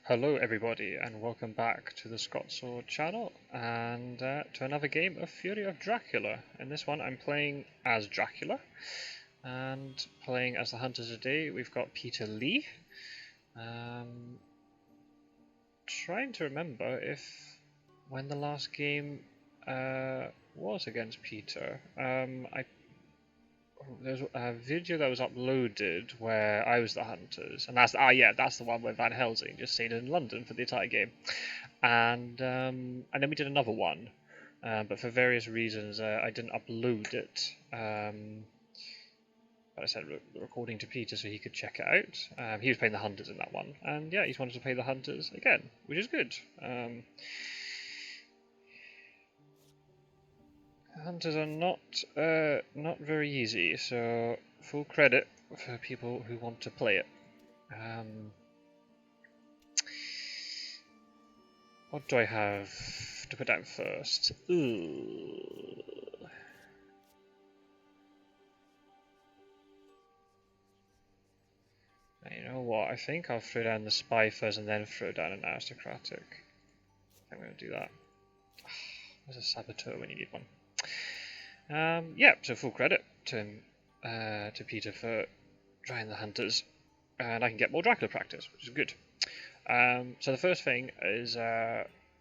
Hello everybody and welcome back to the Scot-sword channel and to another game of Fury of Dracula. In this one I'm playing as Dracula and playing as the hunter today we've got Peter Lee. Trying to remember when the last game was against Peter. There's a video that was uploaded where I was the hunters, and that's the one where Van Helsing just stayed in London for the entire game, and then we did another one, but for various reasons I didn't upload it. But I sent the recording to Peter so he could check it out. He was playing the hunters in that one, and yeah, he's wanted to play the hunters again, which is good. Hunters are not very easy, so full credit for people who want to play it. What do I have to put down first? Ooh. You know what? I think I'll throw down the spy first and then throw down an aristocratic. I'm going to do that. There's a saboteur when you need one. Yeah, so full credit to him, to Peter for trying the hunters, and I can get more Dracula practice, which is good. So the first thing is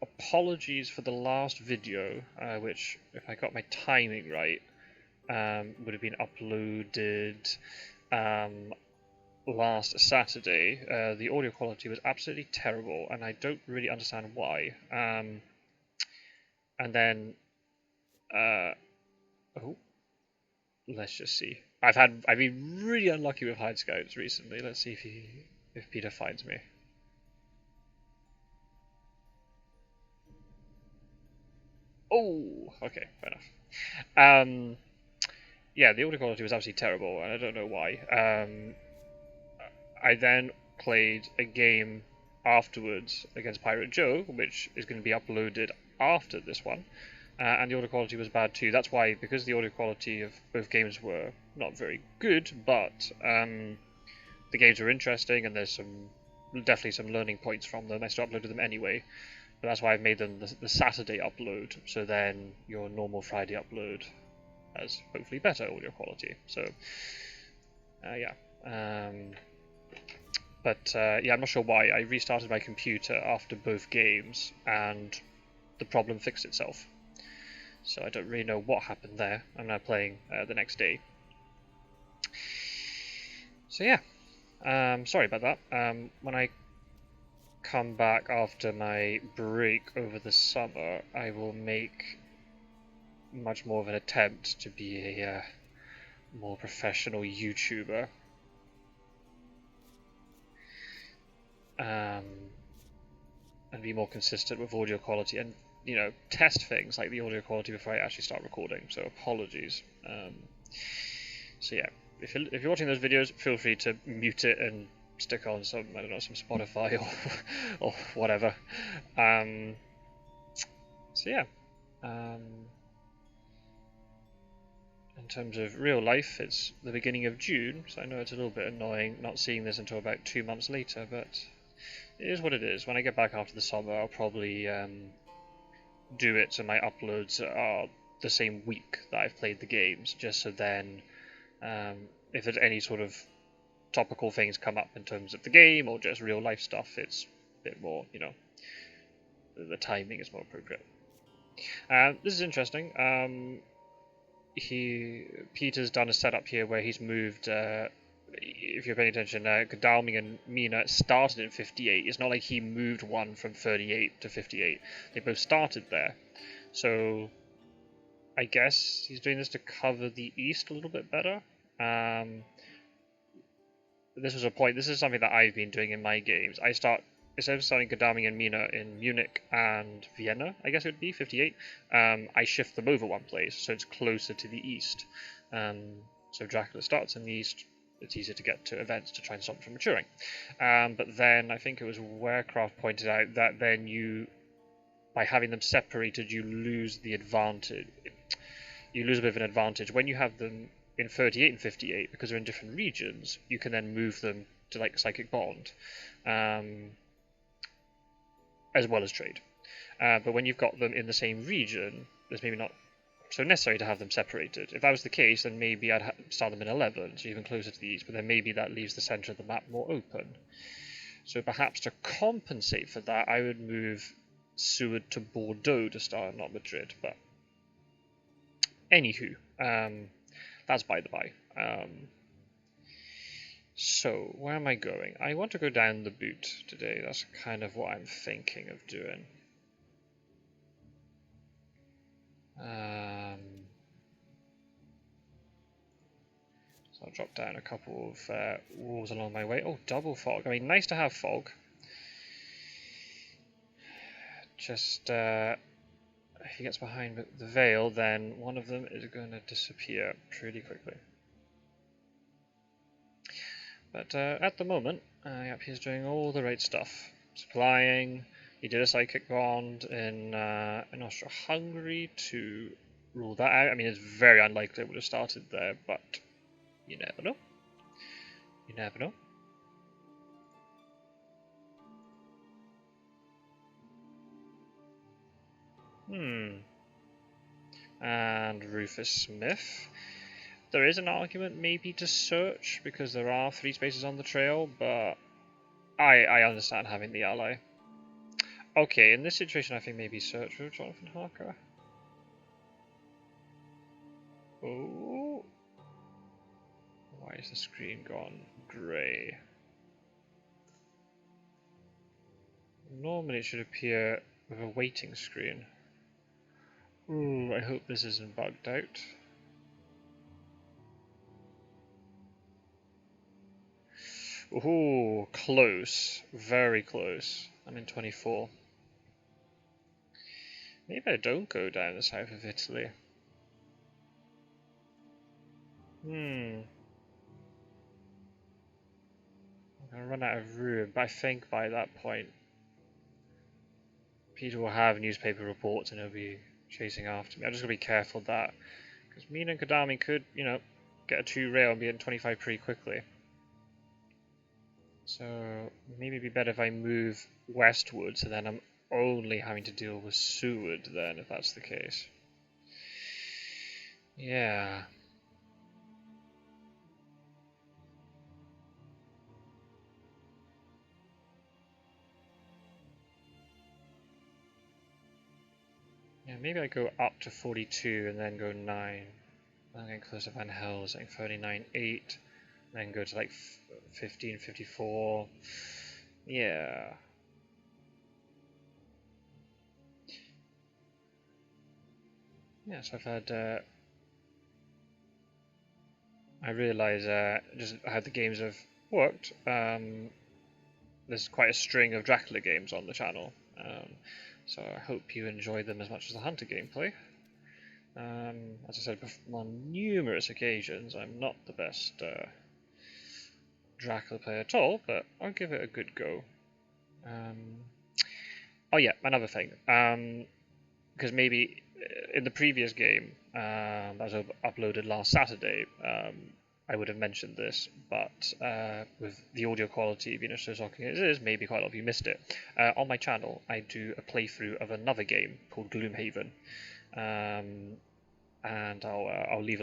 apologies for the last video, which, if I got my timing right, would have been uploaded last Saturday. The audio quality was absolutely terrible, and I don't really understand why. And then oh, let's just see. I've been really unlucky with hide scouts recently. Let's see if Peter finds me. Oh, okay, fair enough. Yeah, the audio quality was absolutely terrible, and I don't know why. I then played a game afterwards against Pirate Joe, which is going to be uploaded after this one. And the audio quality was bad too. That's why, because the audio quality of both games were not very good, but the games were interesting and there's definitely some learning points from them. I still uploaded them anyway, but that's why I've made them the Saturday upload, so then your normal Friday upload has hopefully better audio quality. So yeah. Yeah, I'm not sure why. I restarted my computer after both games and the problem fixed itself. So I don't really know what happened there. I'm now playing the next day. So yeah, sorry about that. When I come back after my break over the summer, I will make much more of an attempt to be a more professional YouTuber. And be more consistent with audio quality and, you know, test things like the audio quality before I actually start recording, so apologies. So yeah, if you're watching those videos, feel free to mute it and stick on some, I don't know, some Spotify or whatever. So yeah, in terms of real life, it's the beginning of June, so I know it's a little bit annoying not seeing this until about 2 months later, but it is what it is. When I get back after the summer, I'll probably do it so my uploads are the same week that I've played the games, just so then if there's any sort of topical things come up in terms of the game or just real life stuff, it's a bit more, you know, the timing is more appropriate. This is interesting. Peter's done a setup here where he's moved, if you're paying attention, Godalming and Mina started in 58. It's not like he moved one from 38 to 58. They both started there. So I guess he's doing this to cover the east a little bit better. This was a point. This is something that I've been doing in my games. Instead of starting Godalming and Mina in Munich and Vienna, I guess it would be 58, I shift them over one place, so it's closer to the east. So Dracula starts in the east. It's easier to get to events to try and stop them from maturing. But then I think it was Warecraft pointed out that then by having them separated, you lose the advantage. You lose a bit of an advantage when you have them in 38 and 58, because they're in different regions. You can then move them to like Psychic Bond. as well as trade. But when you've got them in the same region, it's maybe not so necessary to have them separated. If that was the case, then maybe I'd start them in 11, so even closer to the east, but then maybe that leaves the centre of the map more open. So perhaps to compensate for that, I would move Seward to Bordeaux to start, not Madrid. But anywho, that's by the by. So where am I going? I want to go down the boot today. That's kind of what I'm thinking of doing. So I'll drop down a couple of walls along my way. Oh, double fog. I mean, nice to have fog. Just if he gets behind the veil, then one of them is going to disappear pretty quickly. But at the moment, yep, he's doing all the right stuff. Supplying. He did a psychic bond in Austria-Hungary to rule that out. I mean, it's very unlikely it would have started there, but you never know. You never know. And Rufus Smith. There is an argument maybe to search, because there are 3 spaces on the trail, but I understand having the ally. Okay, in this situation I think maybe search with Jonathan Harker. Oh. Why is the screen gone grey? Normally it should appear with a waiting screen. Ooh, I hope this isn't bugged out. Ooh, close. Very close. I'm in 24. Maybe I don't go down the south of Italy. I'm gonna run out of room, but I think by that point Peter will have newspaper reports and he'll be chasing after me. I'm just gonna be careful of that, because Mina and Kadami could, you know, get a 2 rail and be in 25 pretty quickly. So maybe it'd be better if I move westwards, and then I'm only having to deal with Seward then, if that's the case. Yeah. Yeah, maybe I go up to 42 and then go 9. I'm getting close to Van Helsing, 39.8. Then go to like 15.54. Yeah. Yeah, so I've had. I realise just how the games have worked. There's quite a string of Dracula games on the channel. So I hope you enjoy them as much as the Hunter gameplay. As I said on numerous occasions, I'm not the best Dracula player at all, but I'll give it a good go. Oh yeah, another thing. Because maybe in the previous game that was uploaded last Saturday, I would have mentioned this, but with the audio quality being so shocking as it is, maybe quite a lot of you missed it. On my channel, I do a playthrough of another game called Gloomhaven, and I'll leave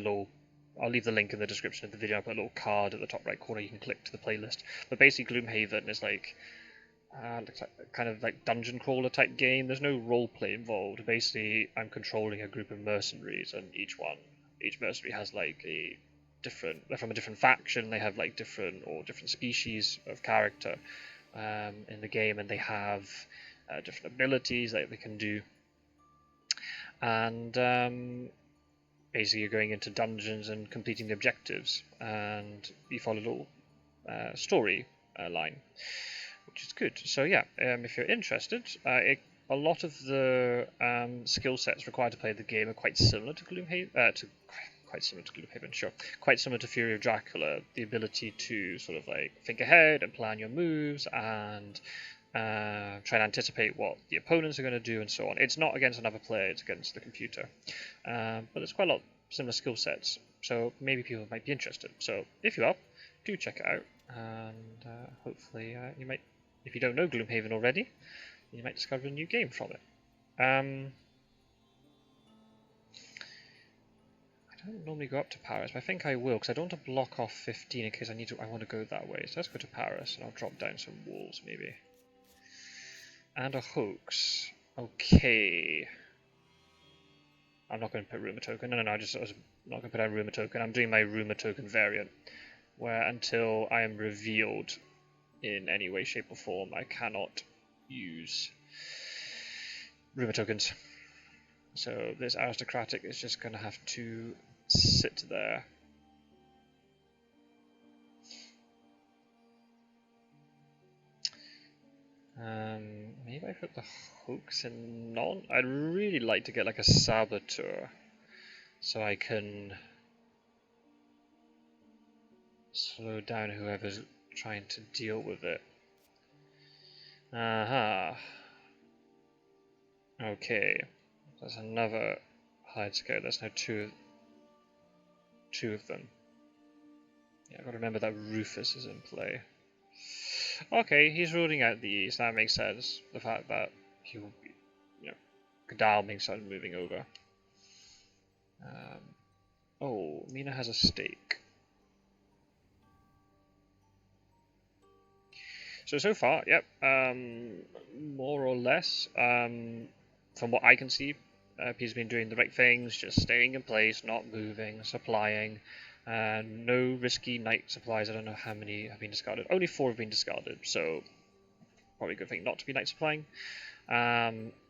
the link in the description of the video. I'll put a little card at the top right corner. You can click to the playlist. But basically, Gloomhaven is like kind of like dungeon crawler type game. There's no role play involved. Basically, I'm controlling a group of mercenaries, and each mercenary has like they're from a different faction. They have like different species of character in the game, and they have different abilities that they can do. And basically, you're going into dungeons and completing the objectives, and you follow a little story line, which is good. So yeah, if you're interested, a lot of the skill sets required to play the game are quite similar to Gloomhaven. Quite similar to Fury of Dracula. The ability to sort of like think ahead and plan your moves and try and anticipate what the opponents are going to do and so on. It's not against another player; it's against the computer. But there's quite a lot of similar skill sets, so maybe people might be interested. So if you are, do check it out, and hopefully you might. If you don't know Gloomhaven already, You might discover a new game from it. I don't normally go up to Paris, but I think I will, because I don't want to block off 15 in case I want to go that way. So let's go to Paris, and I'll drop down some walls, maybe. And a hoax. Okay. I'm not going to put rumour token. No, I was not going to put down rumour token. I'm doing my rumour token variant, where until I am revealed in any way, shape, or form, I cannot use rumour tokens. So this aristocratic is just going to have to sit there. Maybe I put the hoax in none. I'd really like to get like a saboteur, so I can slow down whoever's trying to deal with it. Aha. Okay, that's another hide scout. There's now two of them. Yeah, I've got to remember that Rufus is in play. Okay, he's ruling out the east. That makes sense. The fact that he will be, Godalming started moving over. Oh, Mina has a stake. So far, yep, more or less, from what I can see, Peter's been doing the right things, just staying in place, not moving, supplying, no risky knight supplies. I don't know how many have been discarded. Only 4 have been discarded, so probably a good thing not to be knight supplying.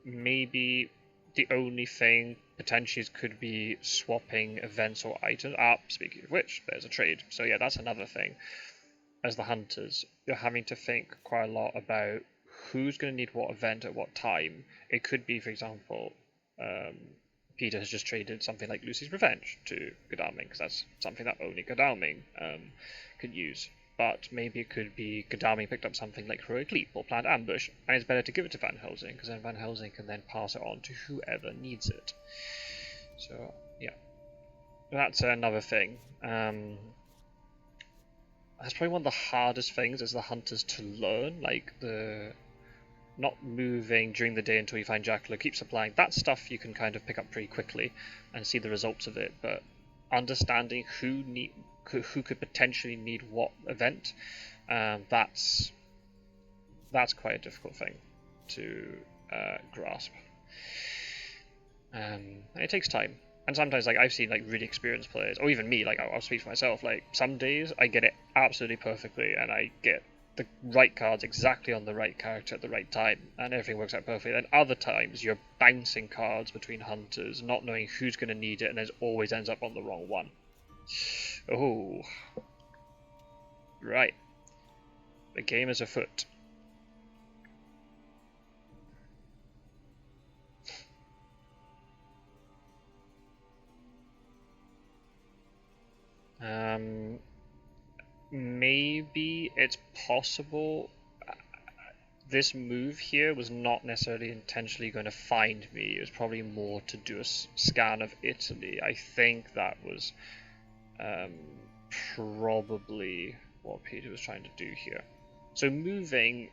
Maybe the only thing potentially could be swapping events or items. Speaking of which, there's a trade. So yeah, that's another thing. As the hunters, you're having to think quite a lot about who's going to need what event at what time. It could be, for example, Peter has just traded something like Lucy's Revenge to Godalming, because that's something that only Godalming could use. But maybe it could be Godalming picked up something like Heroic Leap or Planned Ambush, and it's better to give it to Van Helsing, because then Van Helsing can then pass it on to whoever needs it. So, yeah. That's another thing. That's probably one of the hardest things as the hunters to learn, like the not moving during the day until you find Dracula, keep supplying. That stuff you can kind of pick up pretty quickly and see the results of it, but understanding who could potentially need what event, that's quite a difficult thing to grasp. And it takes time. And sometimes, like, I've seen, like, really experienced players, or even me, like, I'll speak for myself, like, some days I get it absolutely perfectly, and I get the right cards exactly on the right character at the right time, and everything works out perfectly. Then other times, you're bouncing cards between hunters, not knowing who's going to need it, and it always ends up on the wrong one. Oh. Right. The game is afoot. Maybe it's possible this move here was not necessarily intentionally going to find me. It was probably more to do a scan of Italy. I think that was probably what Peter was trying to do here. So moving,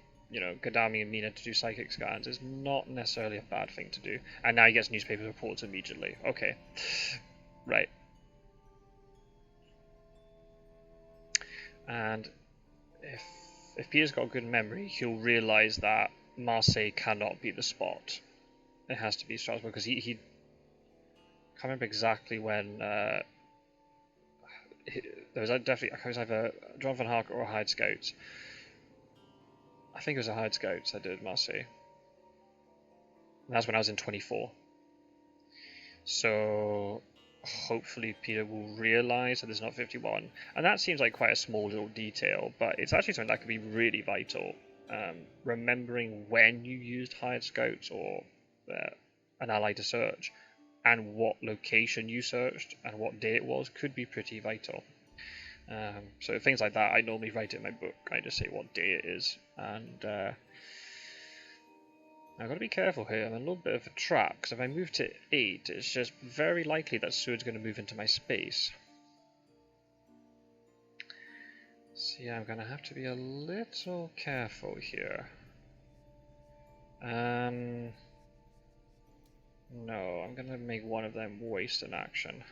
Godalming and Mina to do psychic scans is not necessarily a bad thing to do. And now he gets newspaper reports immediately. Okay. Right. And if Peter's got a good memory, he'll realise that Marseille cannot be the spot. It has to be Strasbourg, because he can't remember exactly when there was definitely, it was either John van Harker or Hyde Scouts. I think it was a Hyde Scouts I did Marseille. And that's when I was in 24. So hopefully Peter will realise that there's not 51. And that seems like quite a small little detail, but it's actually something that could be really vital. Remembering when you used hired scouts or an ally to search, and what location you searched, and what day it was, could be pretty vital. So things like that, I normally write it in my book. I just say what day it is, and I've got to be careful here. I'm in a little bit of a trap, because if I move to 8, it's just very likely that Sword's going to move into my space. So yeah, I'm going to have to be a little careful here. No, I'm gonna make one of them waste an action.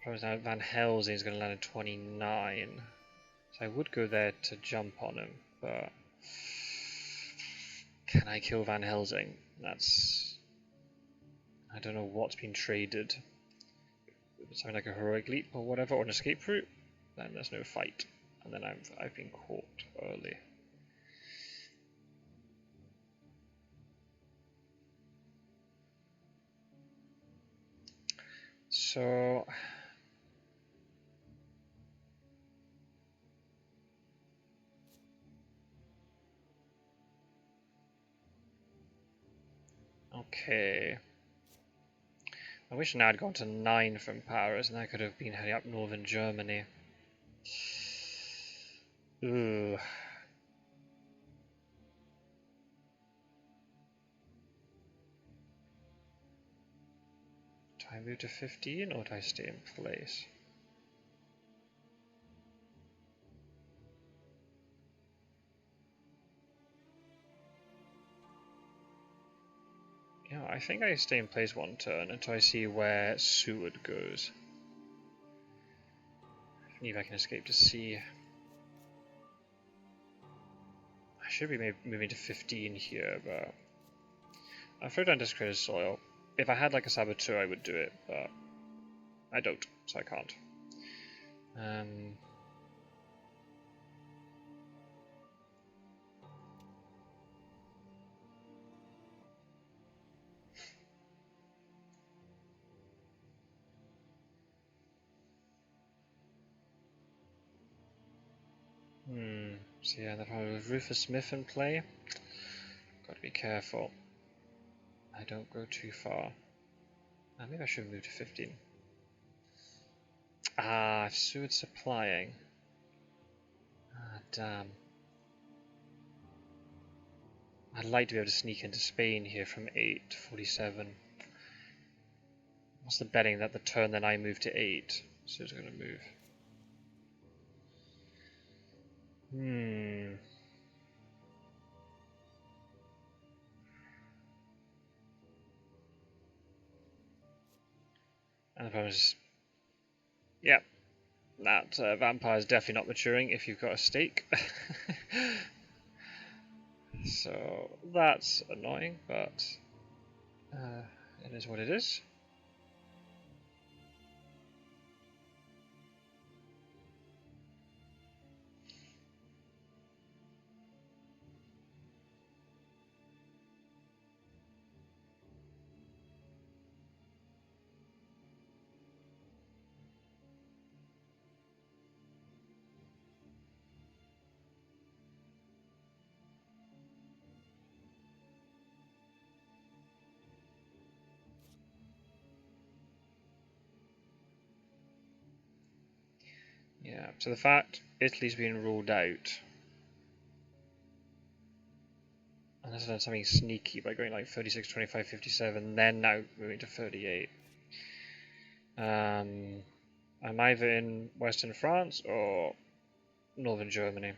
Problem now Van Helsing is gonna land at 29. So I would go there to jump on him, but can I kill Van Helsing? That's... I don't know what's been traded. Something like a heroic leap or whatever, or an escape route. Then there's no fight, and then I've been caught early. So okay. I wish now I'd gone to 9 from Paris, and I could have been heading up northern Germany. Ooh. Do I move to 15 or do I stay in place? Yeah, I think I stay in place one turn until I see where Seward goes. If I can escape to sea. I should be moving to 15 here, but I'll throw down Desecrated Soil. If I had like a Saboteur, I would do it, but I don't, so I can't. So yeah, the problem with Rufus Smith in play. Got to be careful. I don't go too far. Maybe I should move to 15. Ah, Seward supplying. Ah, damn. I'd like to be able to sneak into Spain here from 8 to 47. What's the betting that the turn then I move to 8? So it's going to move. And the problem is, yeah, that vampire is definitely not maturing if you've got a stake. So that's annoying, but it is what it is. Yeah, so the fact Italy's been ruled out, unless I've done something sneaky by going like 36, 25, 57, then now moving to 38. I'm either in Western France or Northern Germany.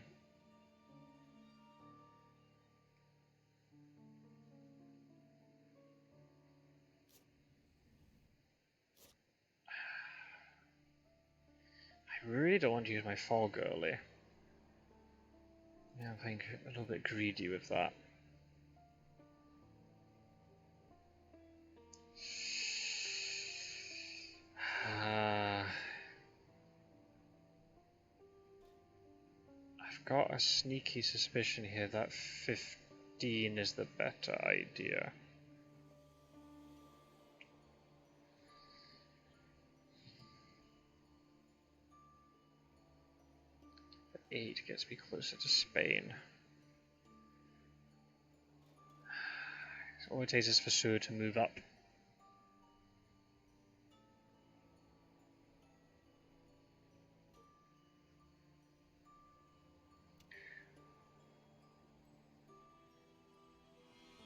I really don't want to use my fog early. Yeah, I'm being a little bit greedy with that. I've got a sneaky suspicion here that 15 is the better idea. But 8 gets me closer to Spain. All it takes is for Seward to move up.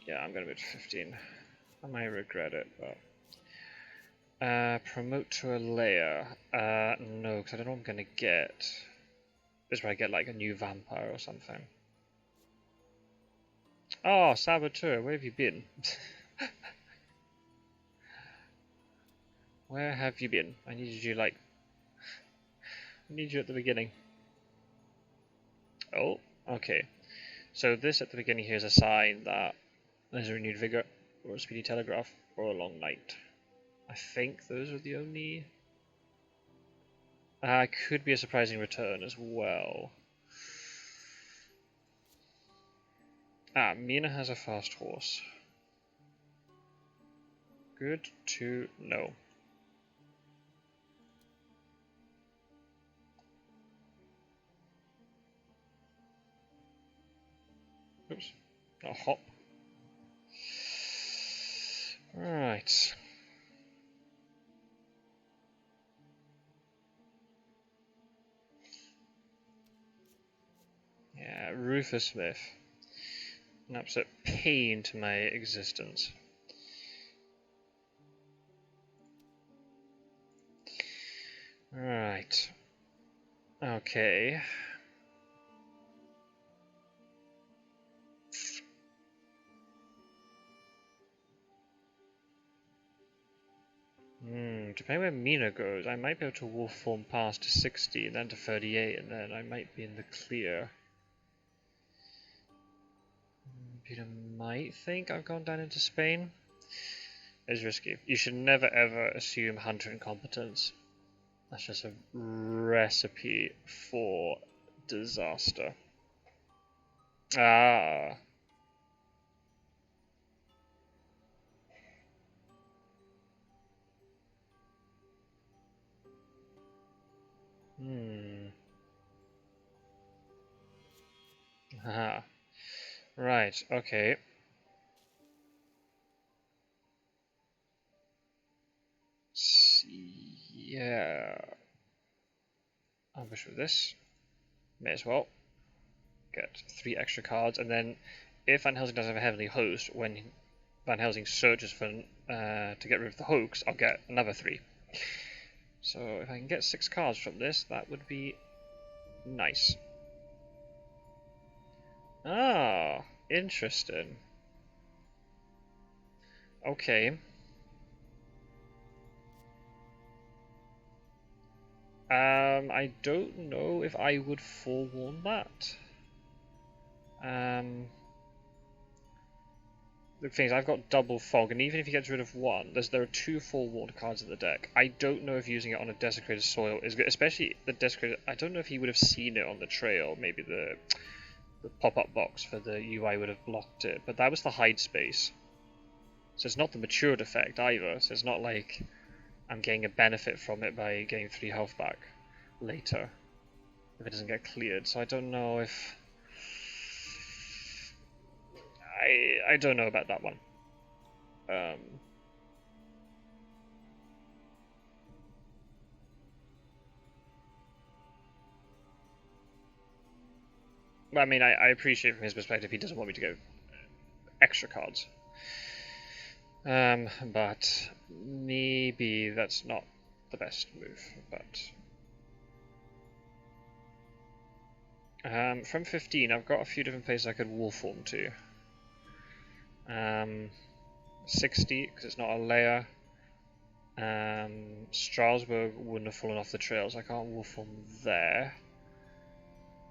Yeah, I'm gonna move to 15. I might regret it, but... promote to a layer. No, because I don't know what I'm gonna get. This is where I get like a new vampire or something. Oh, Saboteur, where have you been? Where have you been? I needed you like... I need you at the beginning. Oh, okay. So this at the beginning here is a sign that there's a renewed vigor, or a speedy telegraph, or a long night. I think those are the only... could be a surprising return as well. Mina has a fast horse. Good to know. Oops. A hop. Right. Yeah, Rufus Smith. An absolute pain to my existence. Right. Okay. Depending where Mina goes, I might be able to wolf form past to 60 and then to 38, and then I might be in the clear. Peter might think I've gone down into Spain. It's risky. You should never ever assume hunter incompetence. That's just a recipe for disaster. Ah. Haha. Right, okay. Yeah. I'll push with this. May as well. Get 3 extra cards, and then if Van Helsing doesn't have a Heavenly Host, when Van Helsing searches for to get rid of the hoax, I'll get another 3. So if I can get 6 cards from this, that would be nice. Ah, interesting. Okay. I don't know if I would forewarn that. The thing is, I've got double fog, and even if he gets rid of one, there are 2 forewarned cards in the deck. I don't know if using it on a desecrated soil is good, especially the desecrated. I don't know if he would have seen it on the trail. Maybe the pop-up box for the UI would have blocked it, but that was the hide space. So it's not the matured effect either. So it's not like I'm getting a benefit from it by getting 3 health back later if it doesn't get cleared. So I don't know if I don't know about that one. I mean, I appreciate from his perspective he doesn't want me to go extra cards. But maybe that's not the best move. But from 15, I've got a few different places I could wolf form to. 60, because it's not a layer. Strasbourg wouldn't have fallen off the trail, so I can't wolf form there.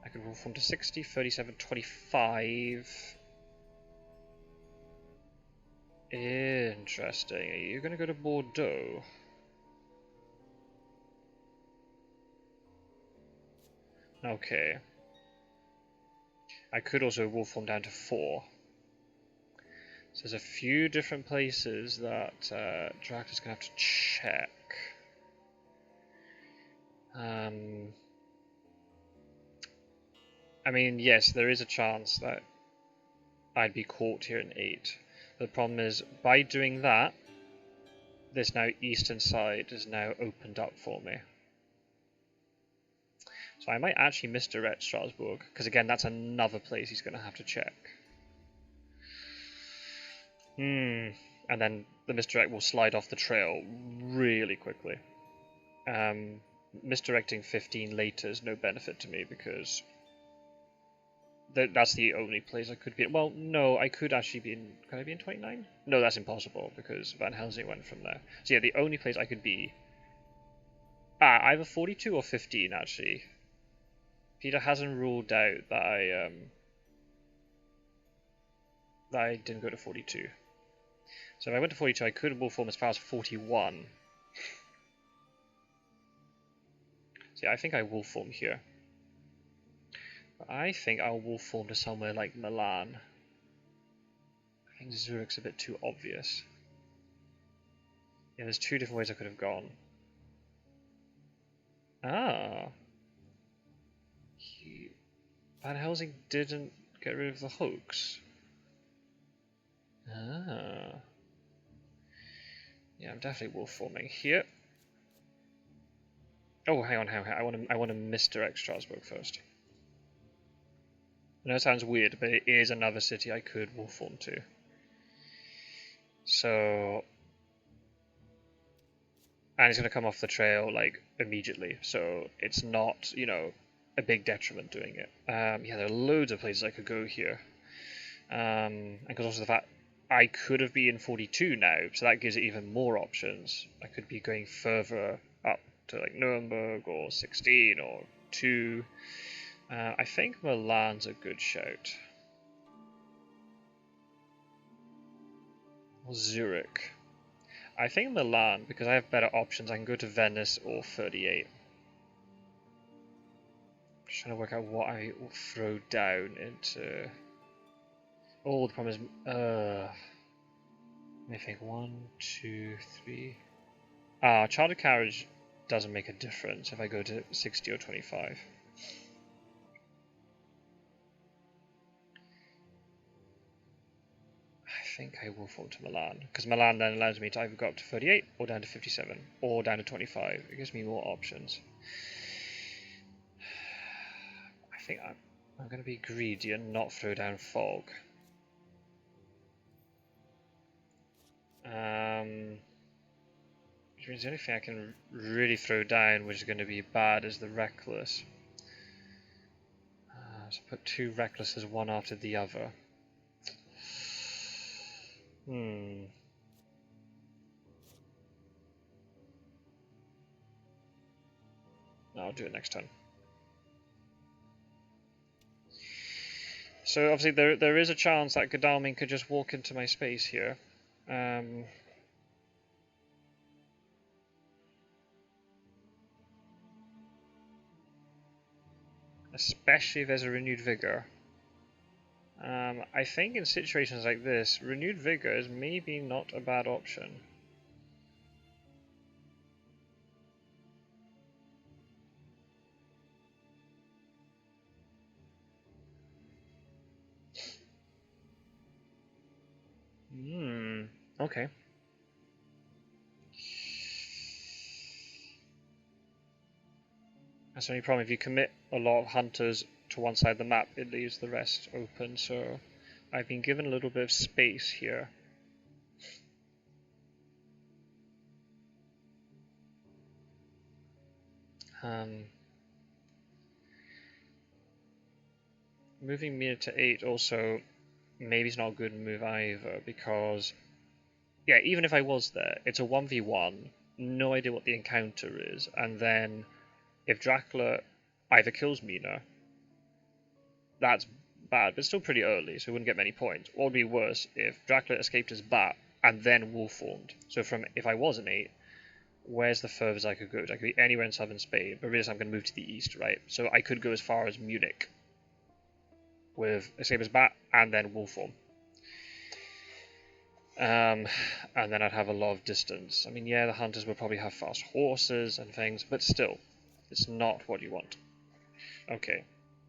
I could wolf form to 60, 37, 25. Interesting. Are you going to go to Bordeaux? Okay. I could also wolf form down to 4. So there's a few different places that Dracula's going to have to check. I mean, yes, there is a chance that I'd be caught here in 8. The problem is, by doing that, this now eastern side is now opened up for me. So I might actually misdirect Strasbourg, because again, that's another place he's going to have to check. And then the misdirect will slide off the trail really quickly. misdirecting 15 later is no benefit to me because that's the only place I could be in. Well, no, I could actually be in... Can I be in 29? No, that's impossible because Van Helsing went from there. So yeah, the only place I could be... either 42 or 15 actually. Peter hasn't ruled out that I didn't go to 42. So if I went to 42, I could wolf form as far as 41. So yeah, I think I wolf form here. But I think I'll wolf form to somewhere like Milan. I think Zurich's a bit too obvious. Yeah, there's two different ways I could have gone. Van Helsing didn't get rid of the hoax. Yeah, I'm definitely wolf forming here. Oh, hang on. I want to misdirect Strasbourg first. I know it sounds weird, but it is another city I could wolf form to. So, and it's going to come off the trail like immediately, so it's not, you know, a big detriment doing it. Yeah, there are loads of places I could go here, and because also the fact I could have been in 42 now, so that gives it even more options. I could be going further up to like Nuremberg or 16 or 2. I think Milan's a good shout. Or Zurich. I think Milan, because I have better options. I can go to Venice or 38. Just trying to work out what I will throw down into... Oh, the problem is... let me think. 1, 2, 3... chartered carriage doesn't make a difference if I go to 60 or 25. I think I will fall to Milan, because Milan then allows me to either go up to 38 or down to 57 or down to 25. It gives me more options. I think I'm going to be greedy and not throw down fog. Which means the only thing I can really throw down, which is going to be bad, is the reckless. So put 2 recklesses one after the other. No, I'll do it next turn. So obviously there is a chance that Godalming could just walk into my space here. Especially if there's a renewed vigor. I think in situations like this, renewed vigor is maybe not a bad option. Okay. That's the only problem. If you commit a lot of hunters to one side of the map, it leaves the rest open, so I've been given a little bit of space here. Moving Mina to 8 also maybe it's not a good move either, because yeah, even if I was there, it's a 1v1, no idea what the encounter is, and then if Dracula either kills Mina, that's bad, but still pretty early, so we wouldn't get many points. Or it would be worse if Dracula escaped his bat and then wolf formed. So from if I was an 8, where's the furthest I could go? I could be anywhere in southern Spain, but really I'm going to move to the east, right? So I could go as far as Munich with escape his bat and then wolf form. And then I'd have a lot of distance. I mean, yeah, the hunters would probably have fast horses and things, but still, it's not what you want. Okay,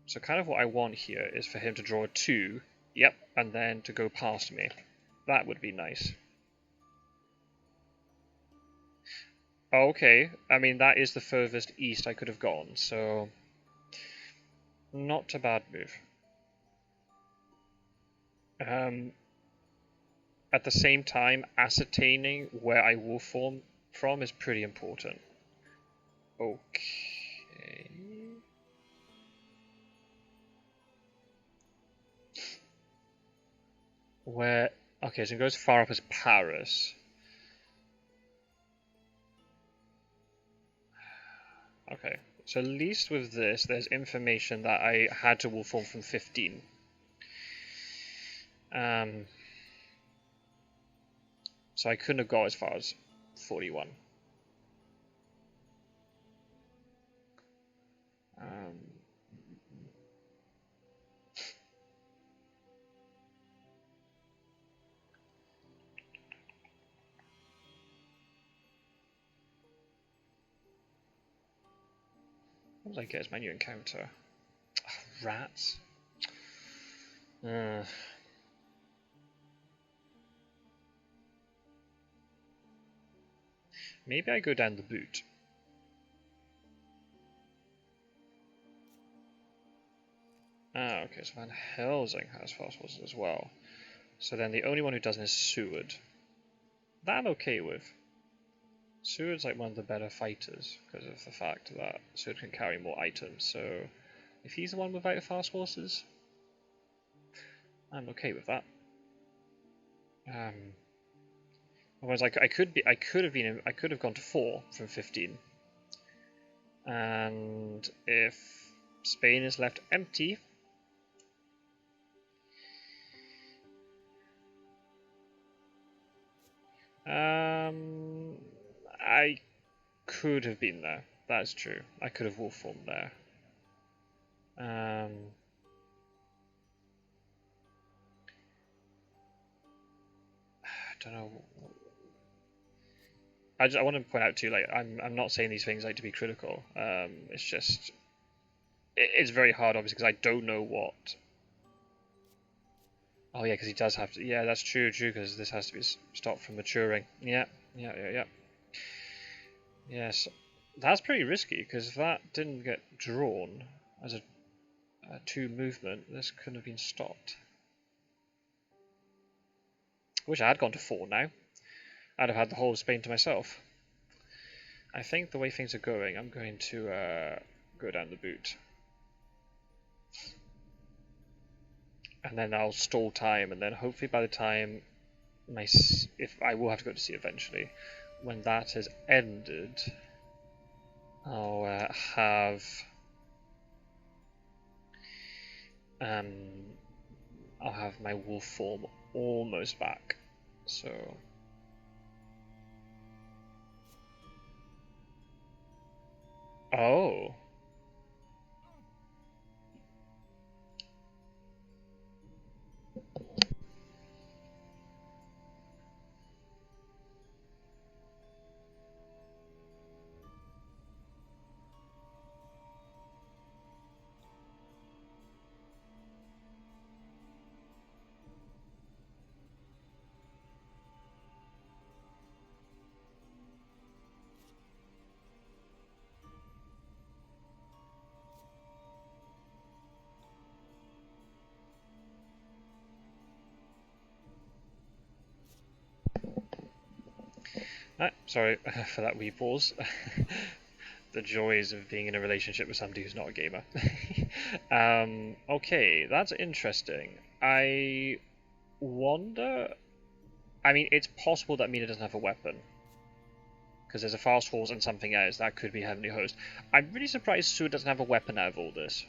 so kind of what I want here is for him to draw a 2, yep, and then to go past me. That would be nice. Okay, I mean, that is the furthest east I could have gone, so not a bad move. At the same time, ascertaining where I wolf form from is pretty important. Okay. Where? Okay, so it goes far up as Paris. Okay, so at least with this, there's information that I had to wolf form from 15. So I couldn't have got as far as 41. What did I get as my new encounter? Oh, rats. Maybe I go down the boot. Ah, okay, so Van Helsing has fast horses as well. So then the only one who doesn't is Seward. That I'm okay with. Seward's like one of the better fighters because of the fact that Seward can carry more items. So if he's the one without fast horses, I'm okay with that. Otherwise, I could have gone to 4 from 15. And if Spain is left empty, I could have been there. That's true. I could have wolf formed there. I don't know. I want to point out too, like I'm not saying these things like to be critical. It's just it's very hard, obviously, because I don't know what. Oh yeah, because he does have to. Yeah, that's true, because this has to be stopped from maturing. Yeah. Yes, that's pretty risky, because if that didn't get drawn as a 2 movement, this couldn't have been stopped. I wish I had gone to 4 now. I'd have had the whole of Spain to myself. I think the way things are going, I'm going to go down the boot. And then I'll stall time, and then hopefully by the time if I will have to go to sea eventually, when that has ended, I'll have my wolf form almost back. So oh. Sorry for that wee pause. The joys of being in a relationship with somebody who's not a gamer. Okay, that's interesting. I wonder. I mean, it's possible that Mina doesn't have a weapon. Because there's a fast horse and something else. That could be Heavenly Host. I'm really surprised Sue doesn't have a weapon out of all this.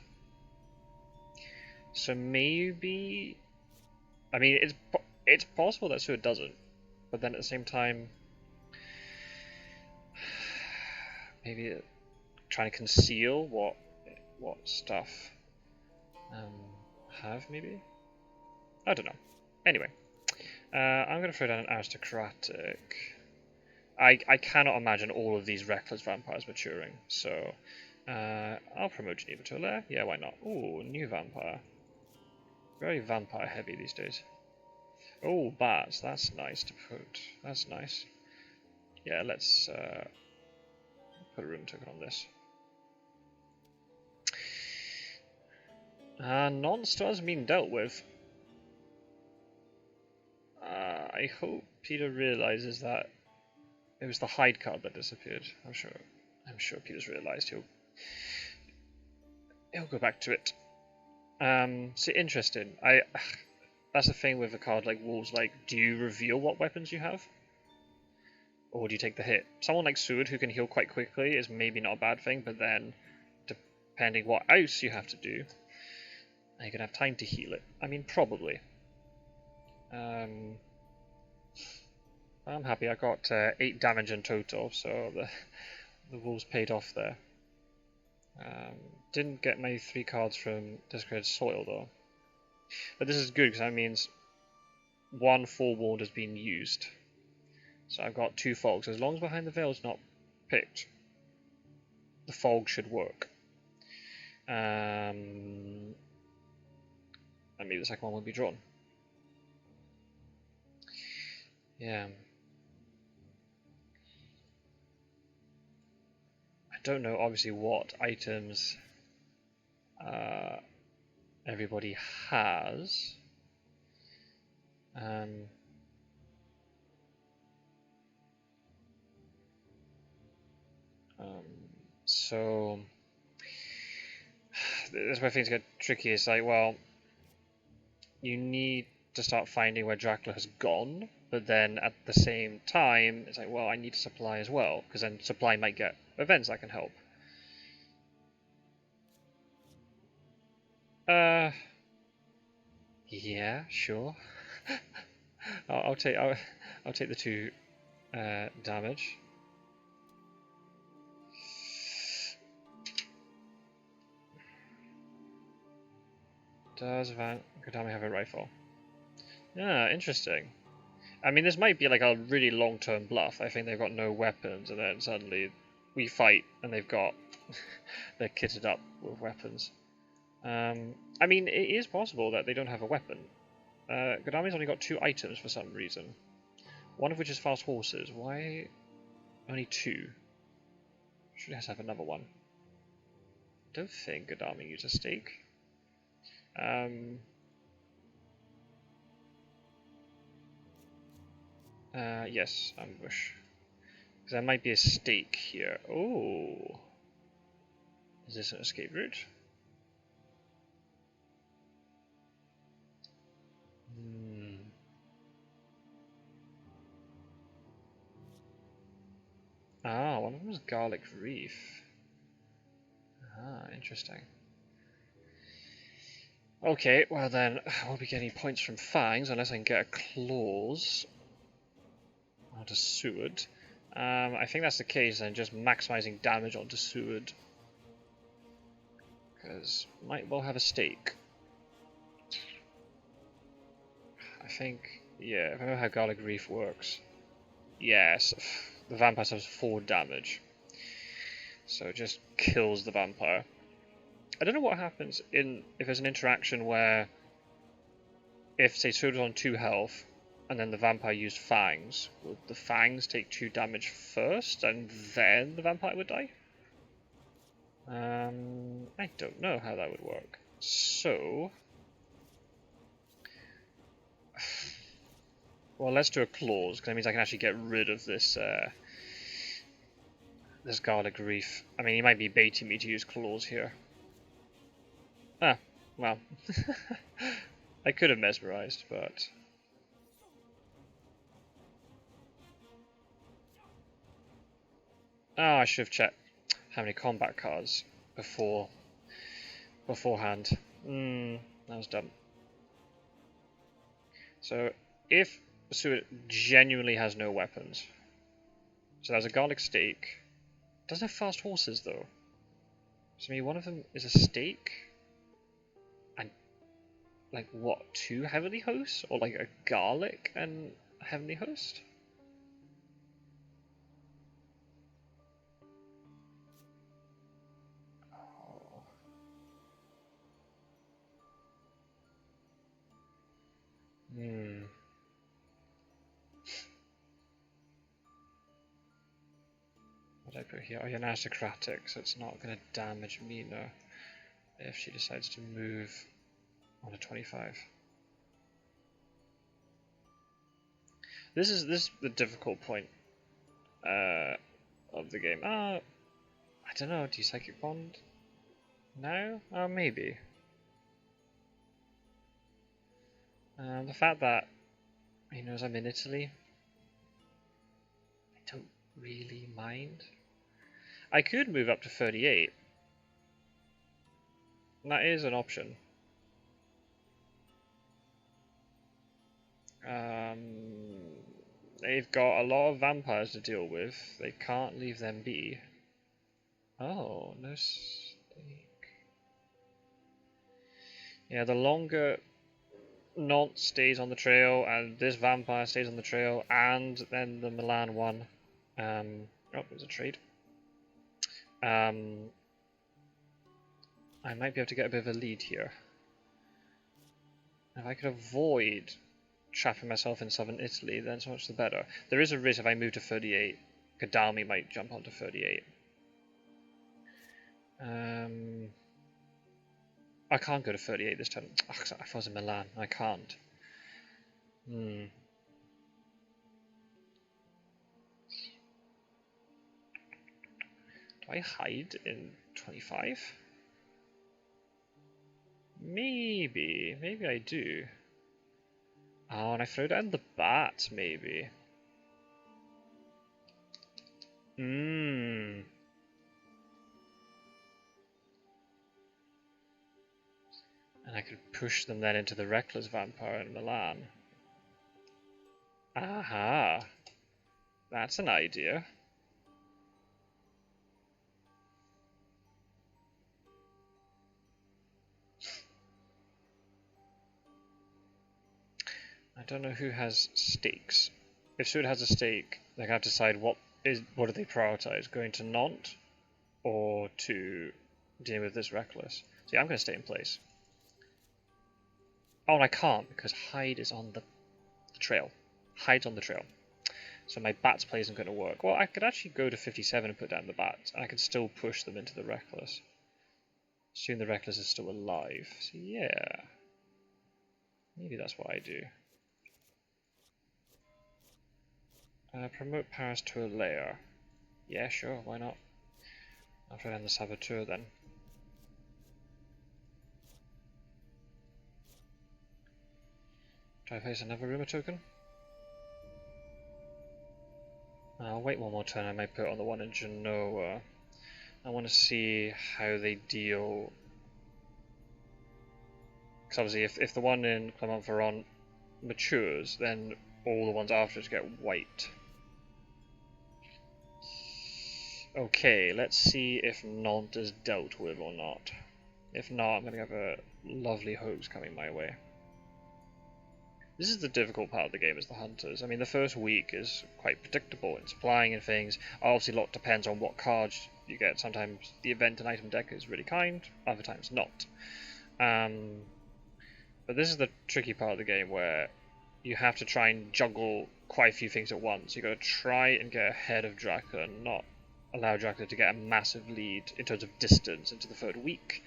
So maybe. I mean, it's possible that Sue doesn't. But then at the same time. Maybe trying to conceal what stuff have, maybe? I don't know. Anyway, I'm going to throw down an aristocratic. I cannot imagine all of these reckless vampires maturing, so I'll promote Geneva to a lair. Yeah, why not? Ooh, new vampire. Very vampire heavy these days. Oh, bats. That's nice to put. That's nice. Yeah, let's put a room token on this. Non-star has been dealt with. I hope Peter realizes that it was the hide card that disappeared. I'm sure. I'm sure Peter's realised he'll go back to it. So interesting. That's the thing with a card like Wolves. Like, do you reveal what weapons you have, or do you take the hit? Someone like Sword who can heal quite quickly is maybe not a bad thing, but then depending what else you have to do, are you gonna have time to heal it? I mean, probably. I'm happy. I got 8 damage in total, so the Wolves paid off there. Didn't get my 3 cards from Discarded Soil though. But this is good because that means 1 forewarned has been used. So I've got 2 fogs. As long as Behind the Veil is not picked, the fog should work. And maybe the second one will be drawn. Yeah. I don't know obviously what items everybody has. So this is where things get tricky. It's like, well, you need to start finding where Dracula has gone, but then at the same time, it's like, well, I need supply as well, because then supply might get events that can help. Yeah, sure. I'll take the 2 damage. Does Van Godami have a rifle? Yeah, interesting. I mean, this might be like a really long-term bluff. I think they've got no weapons, and then suddenly we fight, and they've got they're kitted up with weapons. I mean, it is possible that they don't have a weapon. Godami's only got 2 items for some reason. One of which is fast horses. Why only 2? Should have another one. Don't think Godami used a stake. Yes, ambush. Because there might be a stake here. Oh, is this an escape route? Ah, one of them is Garlic Reef. Ah, interesting. Okay, well then, I won't be getting points from Fangs unless I can get a Claws. Onto Seward. I think that's the case then, just maximizing damage onto Seward. Because might well have a stake. I think, yeah, if I know how Garlic Reef works. Yes, the vampire has 4 damage. So it just kills the vampire. I don't know what happens if there's an interaction where if, say, Sword was on 2 health, and then the vampire used Fangs, would the Fangs take 2 damage first, and then the vampire would die? I don't know how that would work. So, well, let's do a Claws, because that means I can actually get rid of this this Garlic Reef. I mean, he might be baiting me to use Claws here. Ah, well. I could have mesmerized, but... Ah, I should have checked how many combat cards beforehand. That was dumb. So, if Suet genuinely has no weapons, so there's a Garlic Stake. Doesn't have fast horses though. So maybe one of them is a stake, and like what, 2 heavenly hosts, or like a garlic and a heavenly host? Oh. What did I put here? Oh, you're an aristocratic, so it's not going to damage Mina if she decides to move on a 25. This is the difficult point of the game. I don't know, do you Psychic Bond now? Oh, maybe. The fact that he knows I'm in Italy, I don't really mind. I could move up to 38. That is an option. They've got a lot of vampires to deal with. They can't leave them be. Oh, no stake. Yeah, the longer Nantes stays on the trail, and this vampire stays on the trail, and then the Milan one. Oh, there's a trade. I might be able to get a bit of a lead here. If I could avoid trapping myself in southern Italy, then so much the better. There is a risk if I move to 38, Gadami might jump onto 38. I can't go to 38 this time. Oh, if I was in Milan, I can't. Do I hide in 25? Maybe I do. Oh, and I throw down the bat, maybe. And I could push them then into the Reckless Vampire in Milan. Aha! That's an idea. I don't know who has stakes. If Sud has a stake, they have to decide what do they prioritize, going to Nantes or to deal with this Reckless. So yeah, I'm going to stay in place. Oh, and I can't because Hyde is on the trail. Hyde's on the trail. So my bats play isn't going to work. Well, I could actually go to 57 and put down the bats, and I could still push them into the Reckless. Assume the Reckless is still alive. So yeah, maybe that's what I do. Promote Paris to a layer. Yeah, sure, why not? I'll throw down the Saboteur then. Do I place another Rumour token? I'll wait one more turn, I might put on the one in Genoa. I want to see how they deal. Because obviously if the one in Clermont-Ferrand matures, then all the ones after it get white. Okay, let's see if Nantes is dealt with or not. If not, I'm going to have a lovely hoax coming my way. This is the difficult part of the game, is the hunters. I mean, the first week is quite predictable in supplying and things. Obviously, a lot depends on what cards you get. Sometimes the event and item deck is really kind, other times not. But this is the tricky part of the game where you have to try and juggle quite a few things at once. You've got to try and get ahead of Dracula and not allow Dracula to get a massive lead in terms of distance into the third week.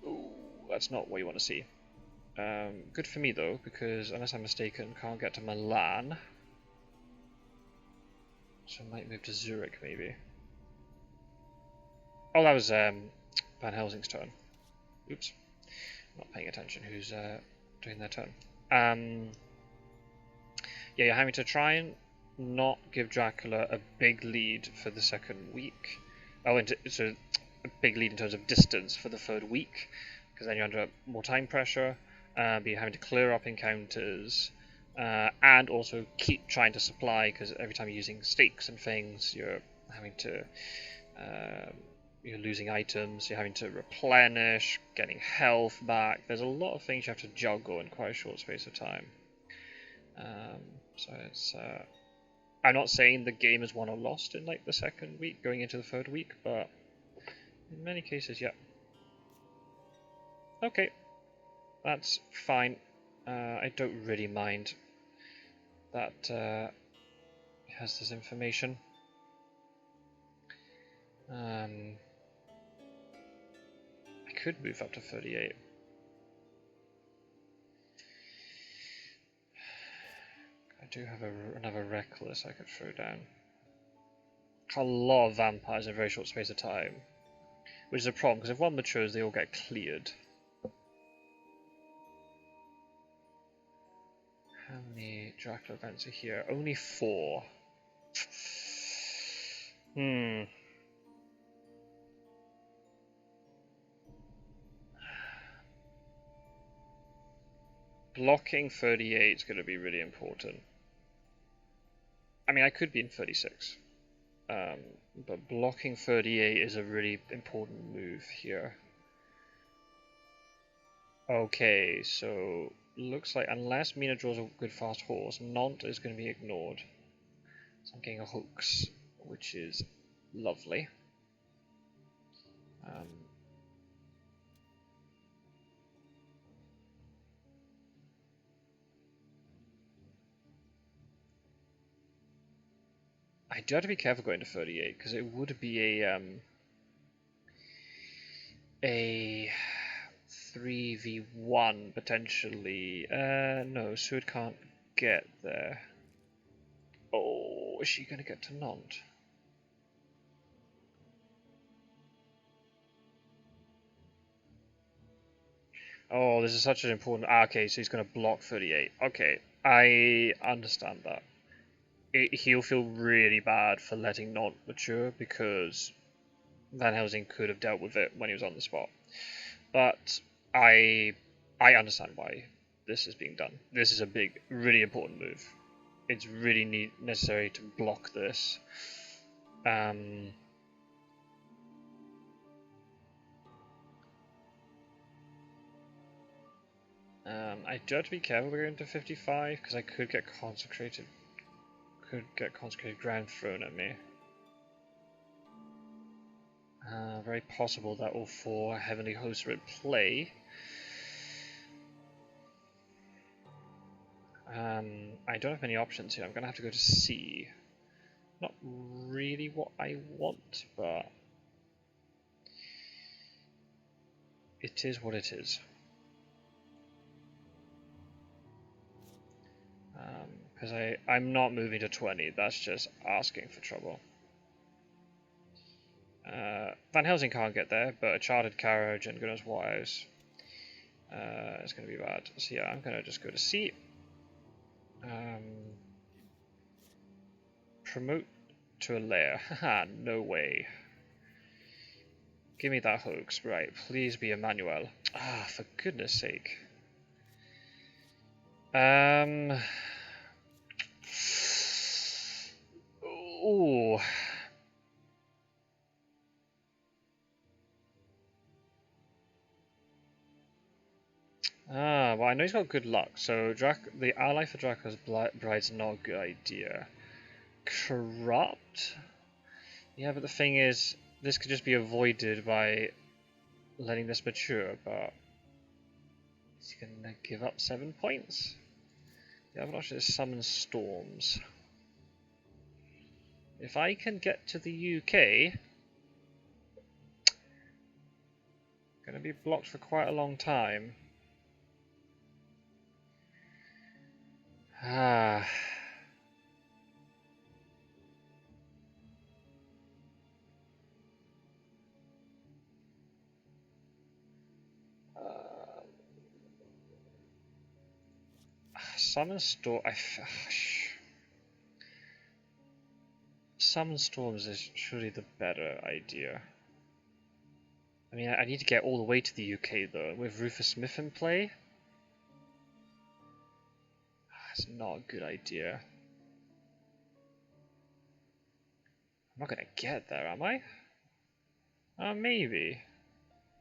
Ooh, that's not what you want to see. Good for me though, because unless I'm mistaken, can't get to Milan. So I might move to Zurich maybe. Oh, that was Van Helsing's turn. Oops. Not paying attention who's doing their turn. Yeah, you're having to try and not give Dracula a big lead for the second week. Oh, so a big lead in terms of distance for the third week, because then you're under more time pressure. But you're having to clear up encounters, and also keep trying to supply, because every time you're using stakes and things, you're having to you're losing items, you're having to replenish, getting health back. There's a lot of things you have to juggle in quite a short space of time. So it's I'm not saying the game is won or lost in like the second week going into the third week, but in many cases, yeah. Okay, that's fine. I don't really mind that it has this information. I could move up to 38. I do have another Reckless I could throw down. a lot of vampires in a very short space of time. Which is a problem, because if one matures, they all get cleared. How many Dracula events are here? Only 4. Blocking 38 is going to be really important. I mean, I could be in 36. But blocking 38 is a really important move here. Okay, so looks like unless Mina draws a good fast horse, Nantes is going to be ignored. So I'm getting a hooks, which is lovely. I do have to be careful going to 38 because it would be a 3v1 potentially. No, Sword can't get there. Oh, is she going to get to Nantes? Oh, this is such an important... okay, so he's going to block 38. Okay, I understand that. He'll feel really bad for letting Nantes mature because Van Helsing could have dealt with it when he was on the spot. But I understand why this is being done. This is a big, really important move. It's really necessary to block this. I do have to be careful going to 55 because I could get consecrated. Ground thrown at me. Very possible that all 4 heavenly hosts are at play. I don't have many options here. I'm going to have to go to C. Not really what I want, but it is what it is. Because I'm not moving to 20. That's just asking for trouble. Van Helsing can't get there, but a chartered carriage and goodness what else. It's going to be bad. So yeah, I'm going to just go to C. Promote to a lair. Haha, no way. Give me that hoax. Right, please be Emmanuel. Ah, for goodness sake. Ooh. Well, I know he's got good luck, so the ally for Dracula's bride's not a good idea. Corrupt? Yeah, but the thing is, this could just be avoided by letting this mature, but is he gonna give up 7 points? The other option is summon storms. If I can get to the UK, gonna be blocked for quite a long time. Summon storm. Summon storms is surely the better idea. I mean, I need to get all the way to the UK though. With Rufus Smith in play, it's not a good idea. I'm not gonna get there, am I? Maybe.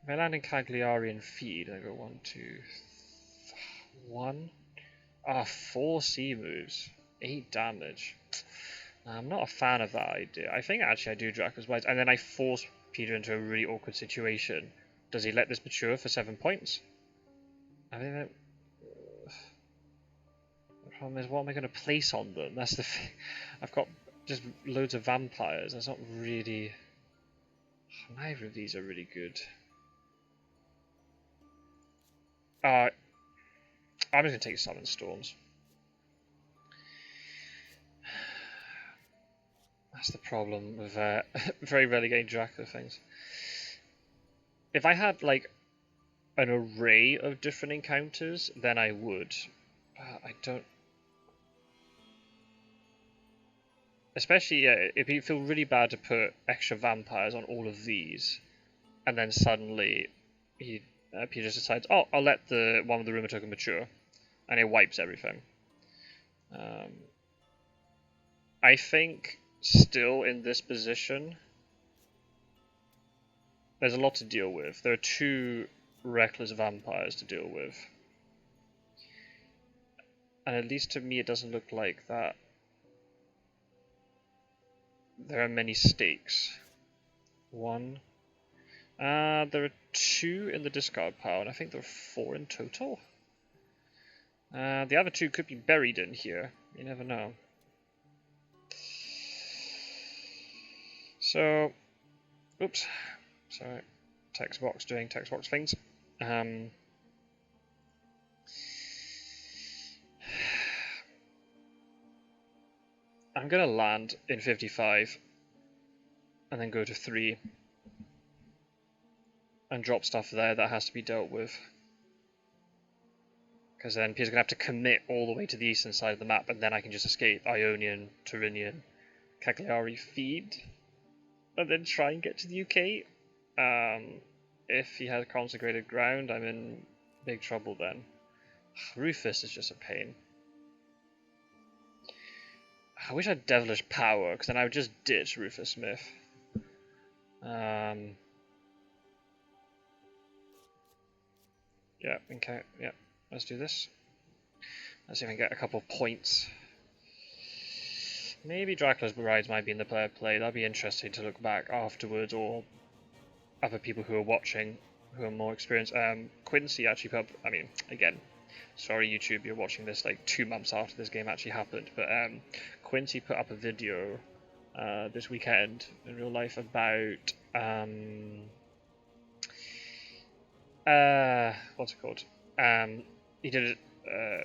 If I land in Cagliari and feed, I go 1, 2, 1. 4 C moves. 8 damage. I'm not a fan of that idea. I think actually I do Dracula's Blades, and then I force Peter into a really awkward situation. Does he let this mature for 7 points? I think that... the problem is, what am I going to place on them? That's the thing. I've got just loads of vampires. That's not really... neither of these are really good. I'm just going to take Summon Storms. That's the problem with very rarely getting Dracula things. If I had like an array of different encounters, then I would. I don't. Especially, yeah, it'd feel really bad to put extra vampires on all of these, and then suddenly he just decides, oh, I'll let the one with the Rumour token mature, and it wipes everything. I think still in this position, there's a lot to deal with. There are 2 reckless vampires to deal with, and at least to me, it doesn't look like that. There are many stakes. 1. There are 2 in the discard pile, and I think there are 4 in total. The other 2 could be buried in here. You never know. So, oops. Sorry. Text box doing text box things. I'm gonna land in 55 and then go to 3 and drop stuff there that has to be dealt with. Because then Peter's gonna have to commit all the way to the eastern side of the map, and then I can just escape Ionian, Tyrrhenian, Cagliari feed, and then try and get to the UK. If he has consecrated ground, I'm in big trouble then. Rufus is just a pain. I wish I had Devilish Power, because then I would just ditch Rufus Smith. Yeah, okay, yeah, let's do this. Let's see if I can get a couple points. Maybe Dracula's Brides might be in the player play. That'd be interesting to look back afterwards, or other people who are watching who are more experienced. Quincy actually put up, I mean, again, sorry YouTube, you're watching this like 2 months after this game actually happened, but Quincy put up a video this weekend in real life about what's it called?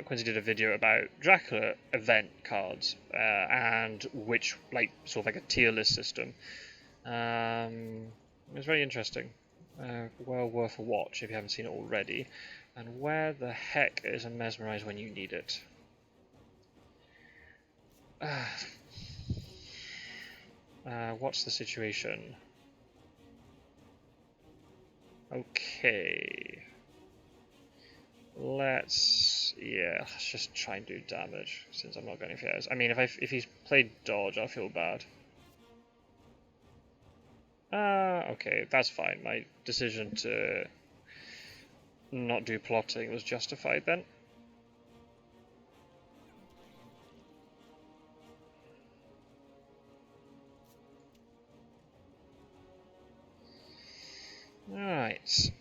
Quincy did a video about Dracula event cards and which, like, sort of like a tier list system. It was very interesting. Well worth a watch if you haven't seen it already. And where the heck is a Mesmerize when you need it? What's the situation? Okay. Let's just try and do damage since I'm not getting fairs. I mean, if he's played dodge, I'll feel bad. Okay, that's fine. My decision to not do plotting was justified then. Alright.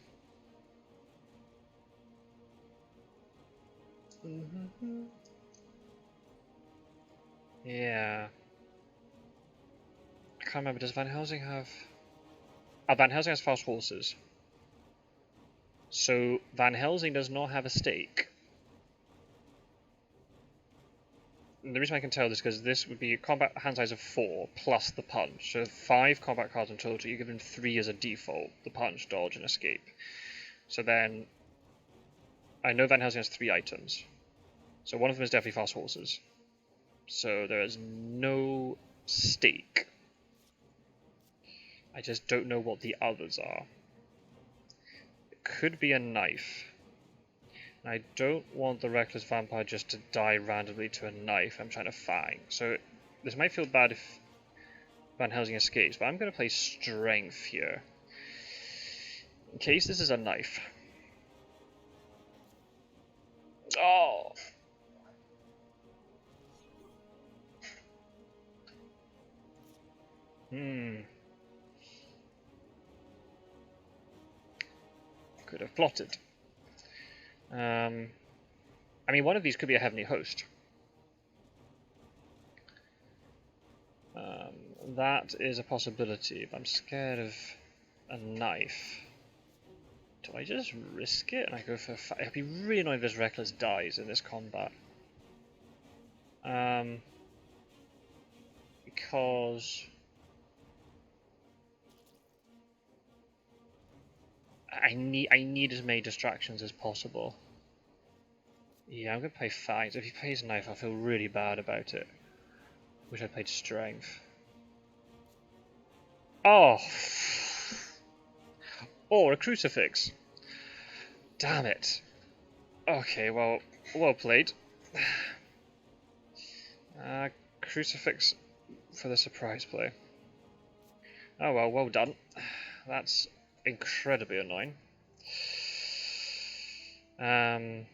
Yeah. I can't remember, does Van Helsing have... Van Helsing has fast horses. So Van Helsing does not have a stake. And the reason I can tell this is because this would be a combat hand size of 4 plus the punch. So 5 combat cards in total, you give him 3 as a default. The punch, dodge, and escape. So then, I know Van Helsing has 3 items. So one of them is definitely fast horses. So there is no stake. I just don't know what the others are. It could be a knife. And I don't want the Reckless Vampire just to die randomly to a knife I'm trying to find. So this might feel bad if Van Helsing escapes, but I'm going to play Strength here. In case this is a knife. Oh! Could have plotted. I mean, one of these could be a Heavenly Host. That is a possibility, but I'm scared of a knife. Do I just risk it and I go for It'd be really annoying if this Reckless dies in this combat. because I need as many distractions as possible. Yeah, I'm gonna play fight. If he plays knife, I'll feel really bad about it. Wish I played strength. Oh, or a crucifix. Damn it. Okay, well played. Crucifix for the surprise play. Oh well done. That's incredibly annoying. The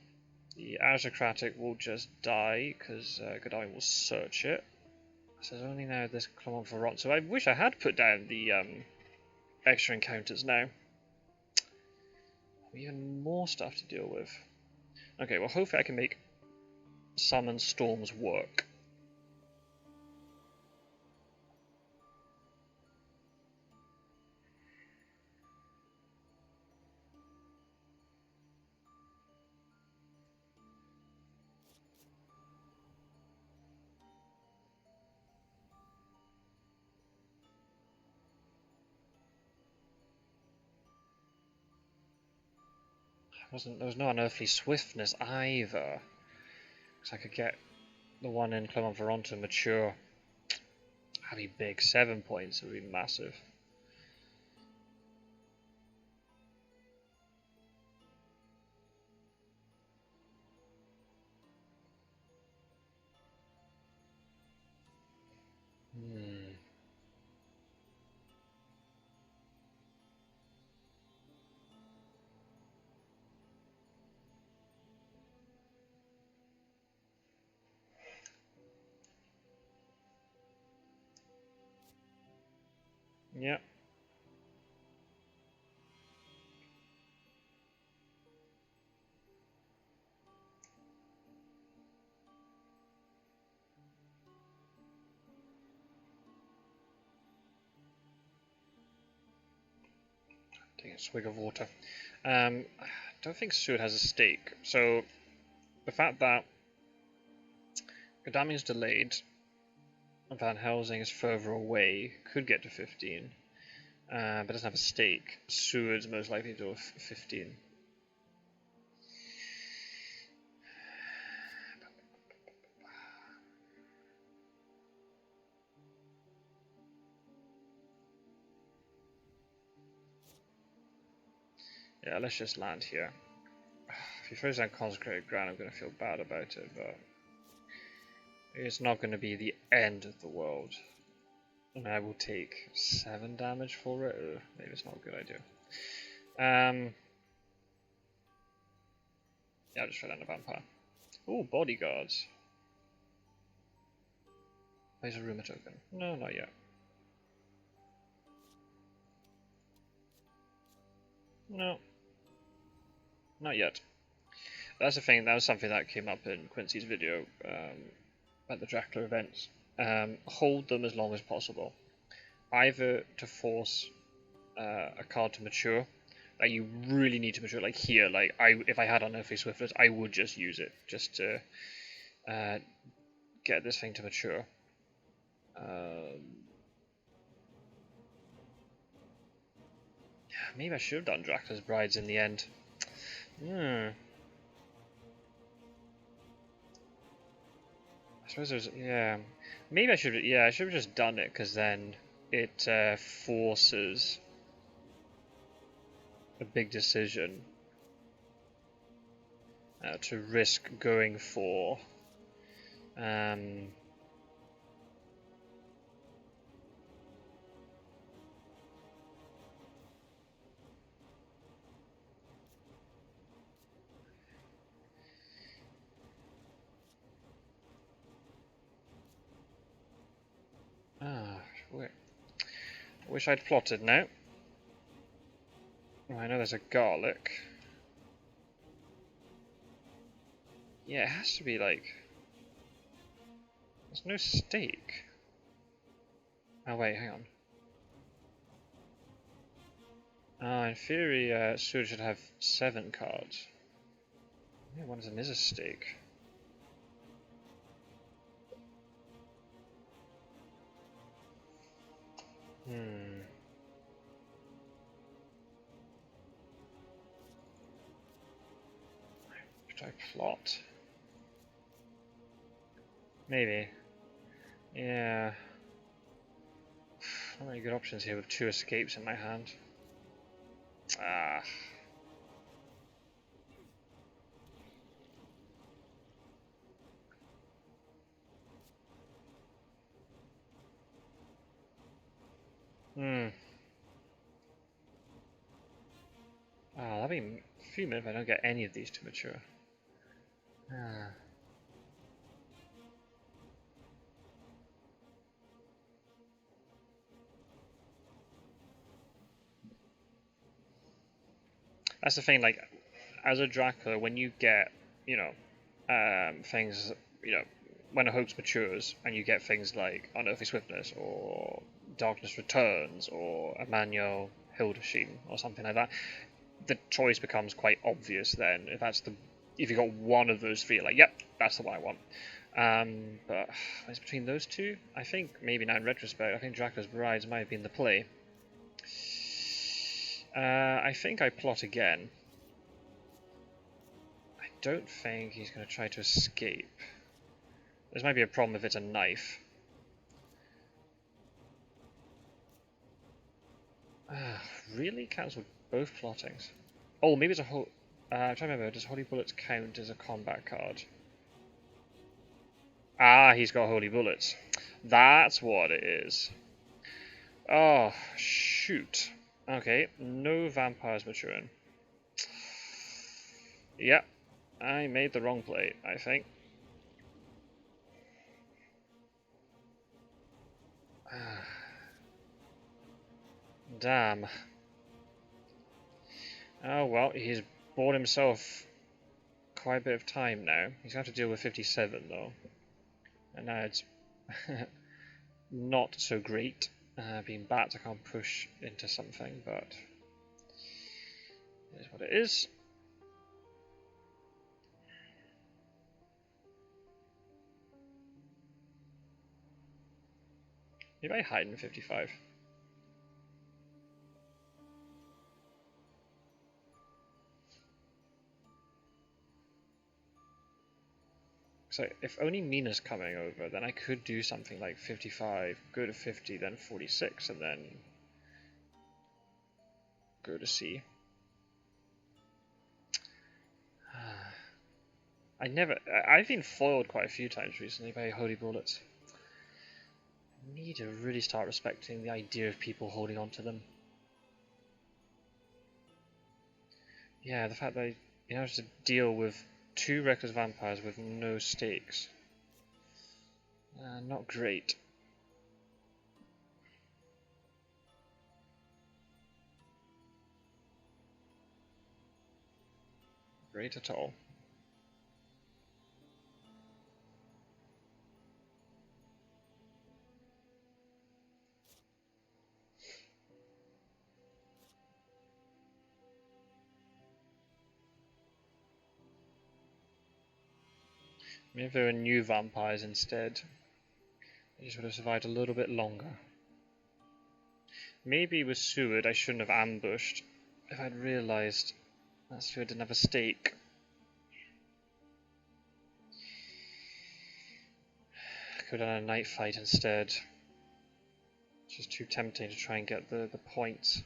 aristocratic will just die because Godai will search it. So there's only now this Clermont-Ferrand. So I wish I had put down the extra encounters now. Even more stuff to deal with. Okay, well hopefully I can make summon storms work. There was no unearthly swiftness either. Because I could get the one in Clermont-Ferrand to mature. That'd be big. 7 points would be massive. Yeah. Take a swig of water. I don't think Seward has a stake. So the fact that Godalming's delayed and Van Helsing is further away could get to 15, but doesn't have a stake. Seward's most likely to have 15. Yeah, let's just land here. If he throws down consecrated ground, I'm going to feel bad about it, but it's not going to be the end of the world. And I will take 7 damage for it. Ugh, maybe it's not a good idea. Yeah, I'll just throw down the vampire. Ooh, bodyguards. Place a rumor token. No, not yet. No. Not yet. That's the thing, that was something that came up in Quincy's video at the Dracula events. Hold them as long as possible. Either to force a card to mature, like you really need to mature, like here, like if I had Unearthly Swiftness, I would just use it, just to get this thing to mature. Maybe I should have done Dracula's Brides in the end. I suppose there's, yeah. Maybe I should have just done it, because then it forces a big decision to risk going for wish I'd plotted now. Oh, I know there's a garlic. Yeah, it has to be like... There's no stake. Oh wait, hang on. In theory, Seward should have 7 cards. Yeah, one of them is a stake. Hmm. Should I plot? Maybe. Yeah. Not many good options here with 2 escapes in my hand. Ah. Hmm. Ah, that'll be a few minutes if I don't get any of these to mature. Ah. That's the thing, like, as a Dracula, when you get, you know, things, you know, when a hoax matures and you get things like Unearthly Swiftness or Darkness Returns or Emmanuel Hildesheen or something like that, the choice becomes quite obvious then. If you got one of those three, like, yep, that's the one I want. But it's between those two. I think maybe now in retrospect, I think Dracula's Brides might have been the play. I think I plot again. I don't think he's going to try to escape. This might be a problem if it's a knife. Really? Cancelled both plottings. Oh, maybe it's a whole. I'm trying to remember. Does Holy Bullets count as a combat card? Ah, he's got Holy Bullets. That's what it is. Oh, shoot. Okay, no vampires maturing. Yep, I made the wrong play, I think. Damn. Oh well, he's bought himself quite a bit of time now. He's going to have to deal with 57 though. And now it's not so great. Being bats, I can't push into something, but it is what it is. Maybe I hide in 55. So if only Mina's coming over, then I could do something like 55, go to 50, then 46, and then go to C. I've been foiled quite a few times recently by Holy Bullets. I need to really start respecting the idea of people holding on to them. Yeah, the fact that you have to deal with 2 reckless vampires with no stakes. Not great. Great at all. Maybe if there were new vampires instead, they just would have survived a little bit longer. Maybe with Seward I shouldn't have ambushed if I'd realised that Seward didn't have a stake. I could have done a night fight instead. It's just too tempting to try and get the points.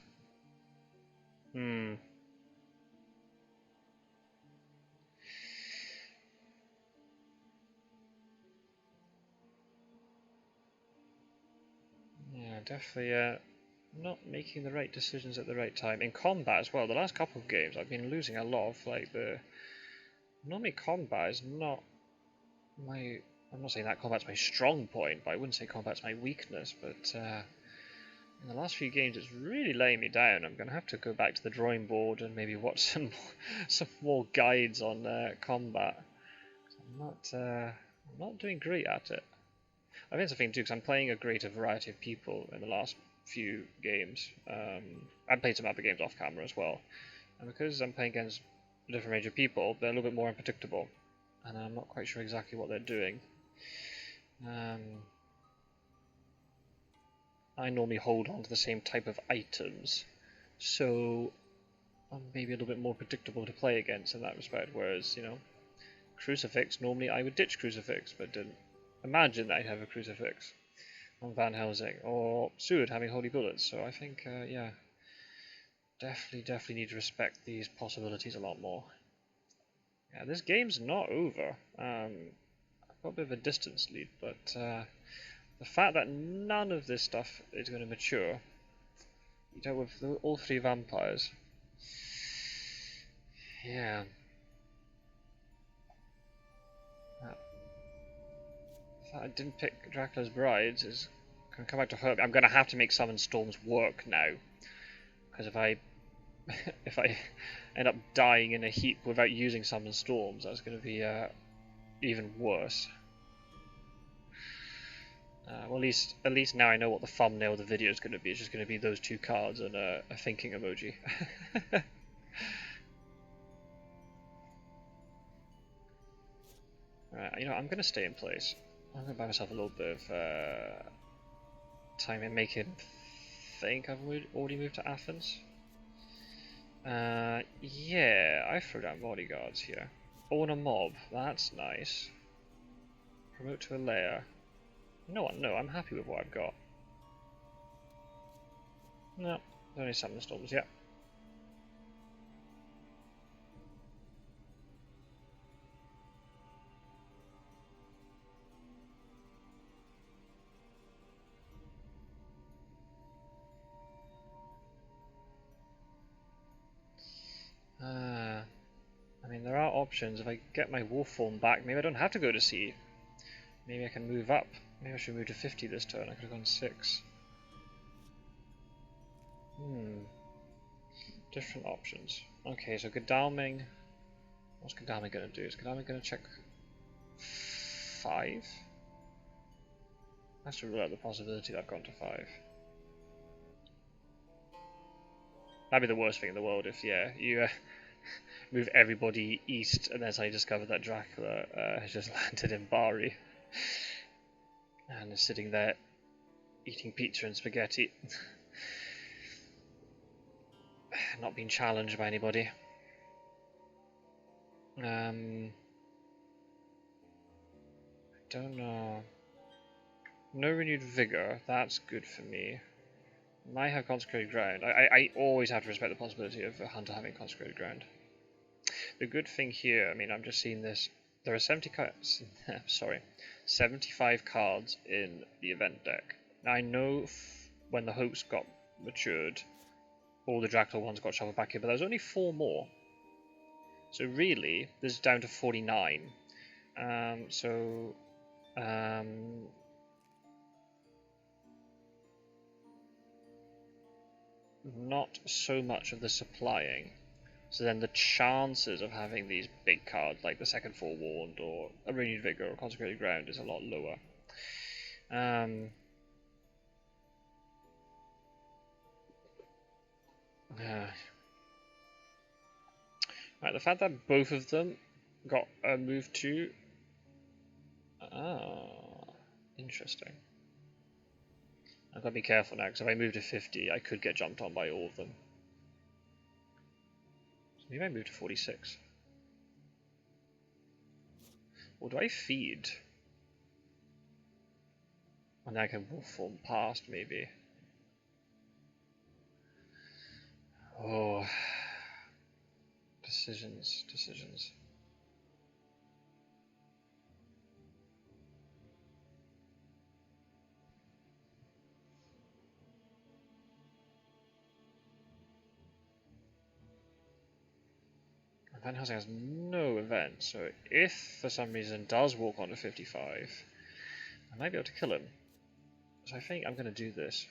Yeah, definitely not making the right decisions at the right time. In combat as well, the last couple of games I've been losing a lot of like the... Normally combat is not my... I'm not saying that combat's my strong point, but I wouldn't say combat's my weakness, but in the last few games it's really laying me down. I'm going to have to go back to the drawing board and maybe watch some more guides on combat. I'm not doing great at it. I think it's a thing too, because I'm playing a greater variety of people in the last few games. I've played some other games off camera as well, and because I'm playing against a different range of people, they're a little bit more unpredictable, and I'm not quite sure exactly what they're doing. I normally hold on to the same type of items, so I'm maybe a little bit more predictable to play against in that respect, whereas, you know, Crucifix, normally I would ditch Crucifix, but didn't imagine that I'd have a Crucifix on Van Helsing, or Seward having Holy Bullets, so I think, yeah, definitely need to respect these possibilities a lot more. Yeah, this game's not over. I've got a bit of a distance lead, but the fact that none of this stuff is going to mature, you dealt with all three vampires. Yeah. The fact I didn't pick Dracula's Brides is going to come back to hurt me. I'm going to have to make Summon Storms work now, because if I if I end up dying in a heap without using Summon Storms, that's going to be even worse. Well, at least now I know what the thumbnail of the video is going to be. It's just going to be those two cards and a thinking emoji. Right, you know, I'm going to stay in place. I'm going to buy myself a little bit of time and make him think I've already moved to Athens. Yeah, I throw down bodyguards here. Own a mob, that's nice. Promote to a lair. You know what, no, I'm happy with what I've got. No, there's only Summon Storms, yeah. I mean, there are options. If I get my wolf form back, maybe I don't have to go to sea. Maybe I can move up. Maybe I should move to 50 this turn. I could have gone 6. Different options. Okay, so Godalming. What's Godalming going to do? Is Godalming going to check 5? That's to rule out the possibility that I've gone to 5. That'd be the worst thing in the world if, yeah, you move everybody east and then suddenly discover that Dracula has just landed in Bari and is sitting there eating pizza and spaghetti. Not being challenged by anybody. I don't know. No renewed vigor, that's good for me. Might have consecrated ground. I always have to respect the possibility of a hunter having consecrated ground. The good thing here, I mean, I'm just seeing this. There are 70 cards. Sorry, 75 cards in the event deck. Now I know when the hopes got matured, all the Dracula ones got shuffled back in, but there was only 4 more. So really, this is down to 49. Not so much of the supplying. So then the chances of having these big cards like the second Forewarned or a Renewed Vigor or Consecrated Ground is a lot lower. Right, the fact that both of them got a move to... interesting. I've got to be careful now, because if I move to 50, I could get jumped on by all of them. So maybe I move to 46. Or do I feed? And then I can wolf form past, maybe. Oh. Decisions. Van Helsing has no event, so if for some reason does walk on to 55, I might be able to kill him. So I think I'm going to do this.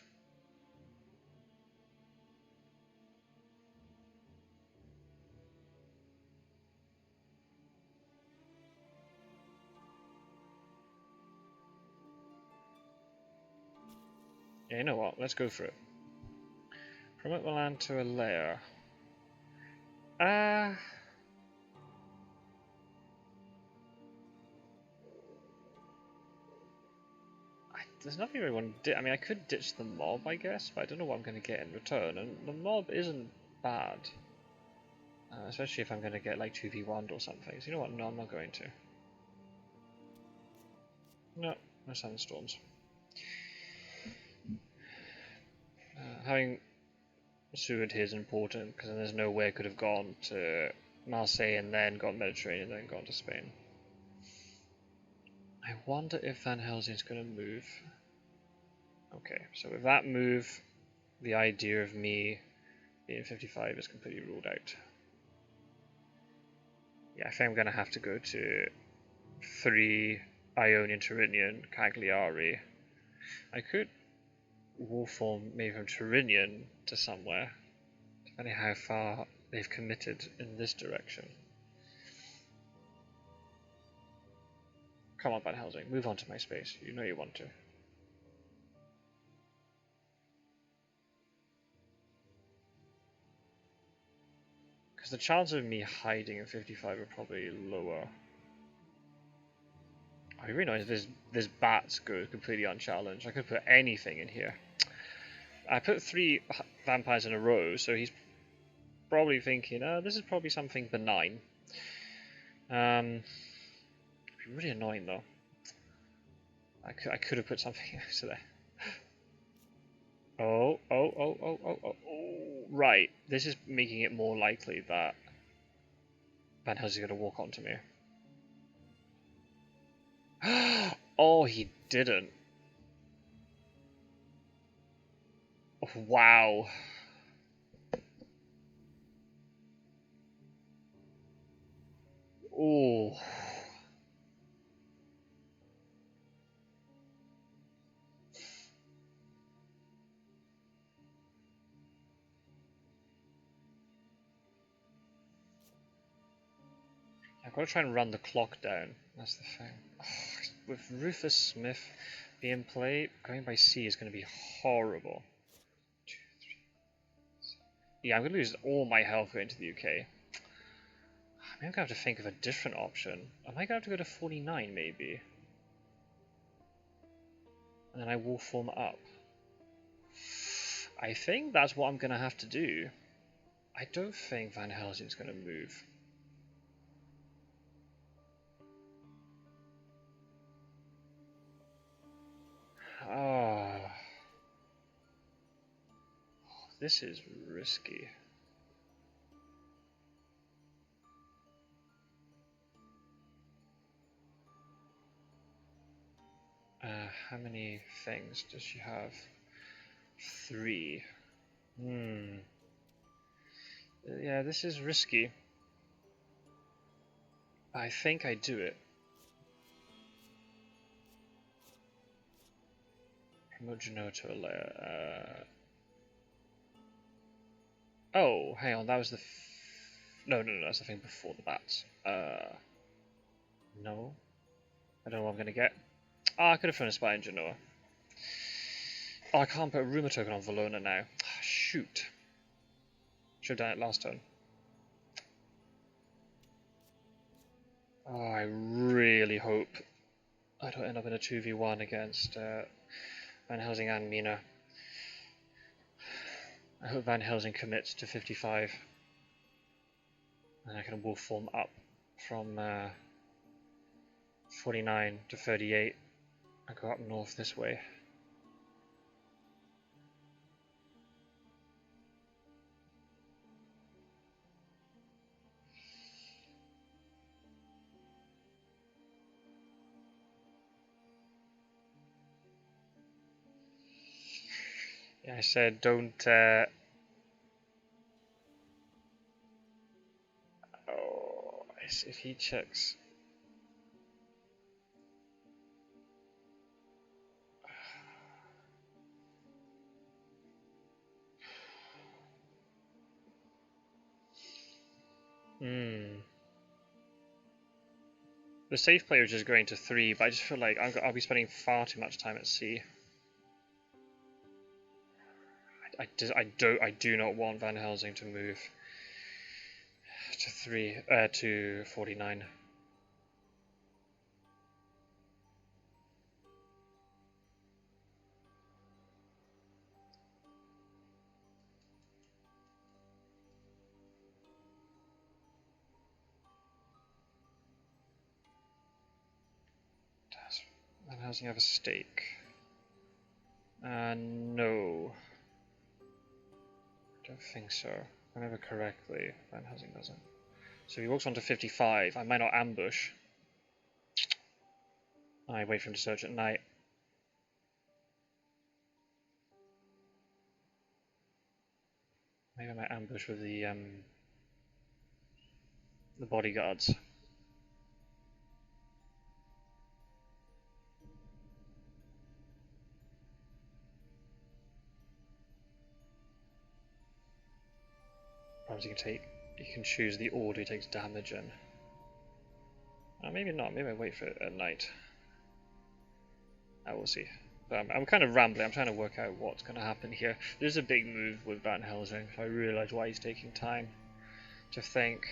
Yeah, you know what? Let's go for it. Promote the land to a lair. I there's nothing really want to I mean, I could ditch the mob, I guess, but I don't know what I'm going to get in return, and the mob isn't bad. Especially if I'm going to get like 2v1 or something. So you know what, no, I'm not going to. No, no sandstorms. Having Seward here is important, because then there's no way I could have gone to Marseille and then gone Mediterranean and then gone to Spain. I wonder if Van Helsing's going to move. Okay, so with that move, the idea of me being 55 is completely ruled out. Yeah, I think I'm going to have to go to 3 Ionian Tyrrhenian Cagliari. I could war form maybe from Tyrrhenian to somewhere, depending how far they've committed in this direction. Come on, Van Helsing, move on to my space. You know you want to. Because the chances of me hiding in 55 are probably lower. I really know this bats go completely unchallenged. I could put anything in here. I put 3 vampires in a row, so he's probably thinking, this is probably something benign. It'd be really annoying though. I could have put something else there. Oh, right. This is making it more likely that Van Helsing's going to walk onto me. Oh, he didn't. Wow. Oh. I've got to try and run the clock down. That's the thing. Oh, with Rufus Smith being played, going by sea is going to be horrible. 2, 3, 7. Yeah, I'm going to lose all my health going to the UK. Maybe I'm going to have to think of a different option. I might have to go to 49 maybe. And then I will form up. I think that's what I'm going to have to do. I don't think Van Helsing's going to move. Oh, this is risky. How many things does she have? 3. Yeah, this is risky. I think I do it. Promote Genoa to a layer. Oh, hang on, that was the... No, that's the thing before the bats. No. I don't know what I'm going to get. Ah, I could have thrown a spy in Genoa. Oh, I can't put a rumour token on Valona now. Shoot. Should have done it last turn. Oh, I really hope I don't end up in a 2v1 against Van Helsing and Mina. I hope Van Helsing commits to 55. And I can wolf form up from 49 to 38 and go up north this way. Yeah, I said don't... Oh, if he checks... The safe player is just going to 3, but I just feel like I'll be spending far too much time at sea. I do not want Van Helsing to move to 49. housing have a stake? No. I don't think so. If I remember correctly, van housing doesn't. So he walks on to 55. I might not ambush. I wait for him to search at night. Maybe I might ambush with the bodyguards. Perhaps you can choose the order he takes damage in. Maybe not, maybe I wait for it at night. I will see. But I'm kind of rambling, I'm trying to work out what's going to happen here. There's a big move with Van Helsing, so I realise why he's taking time to think.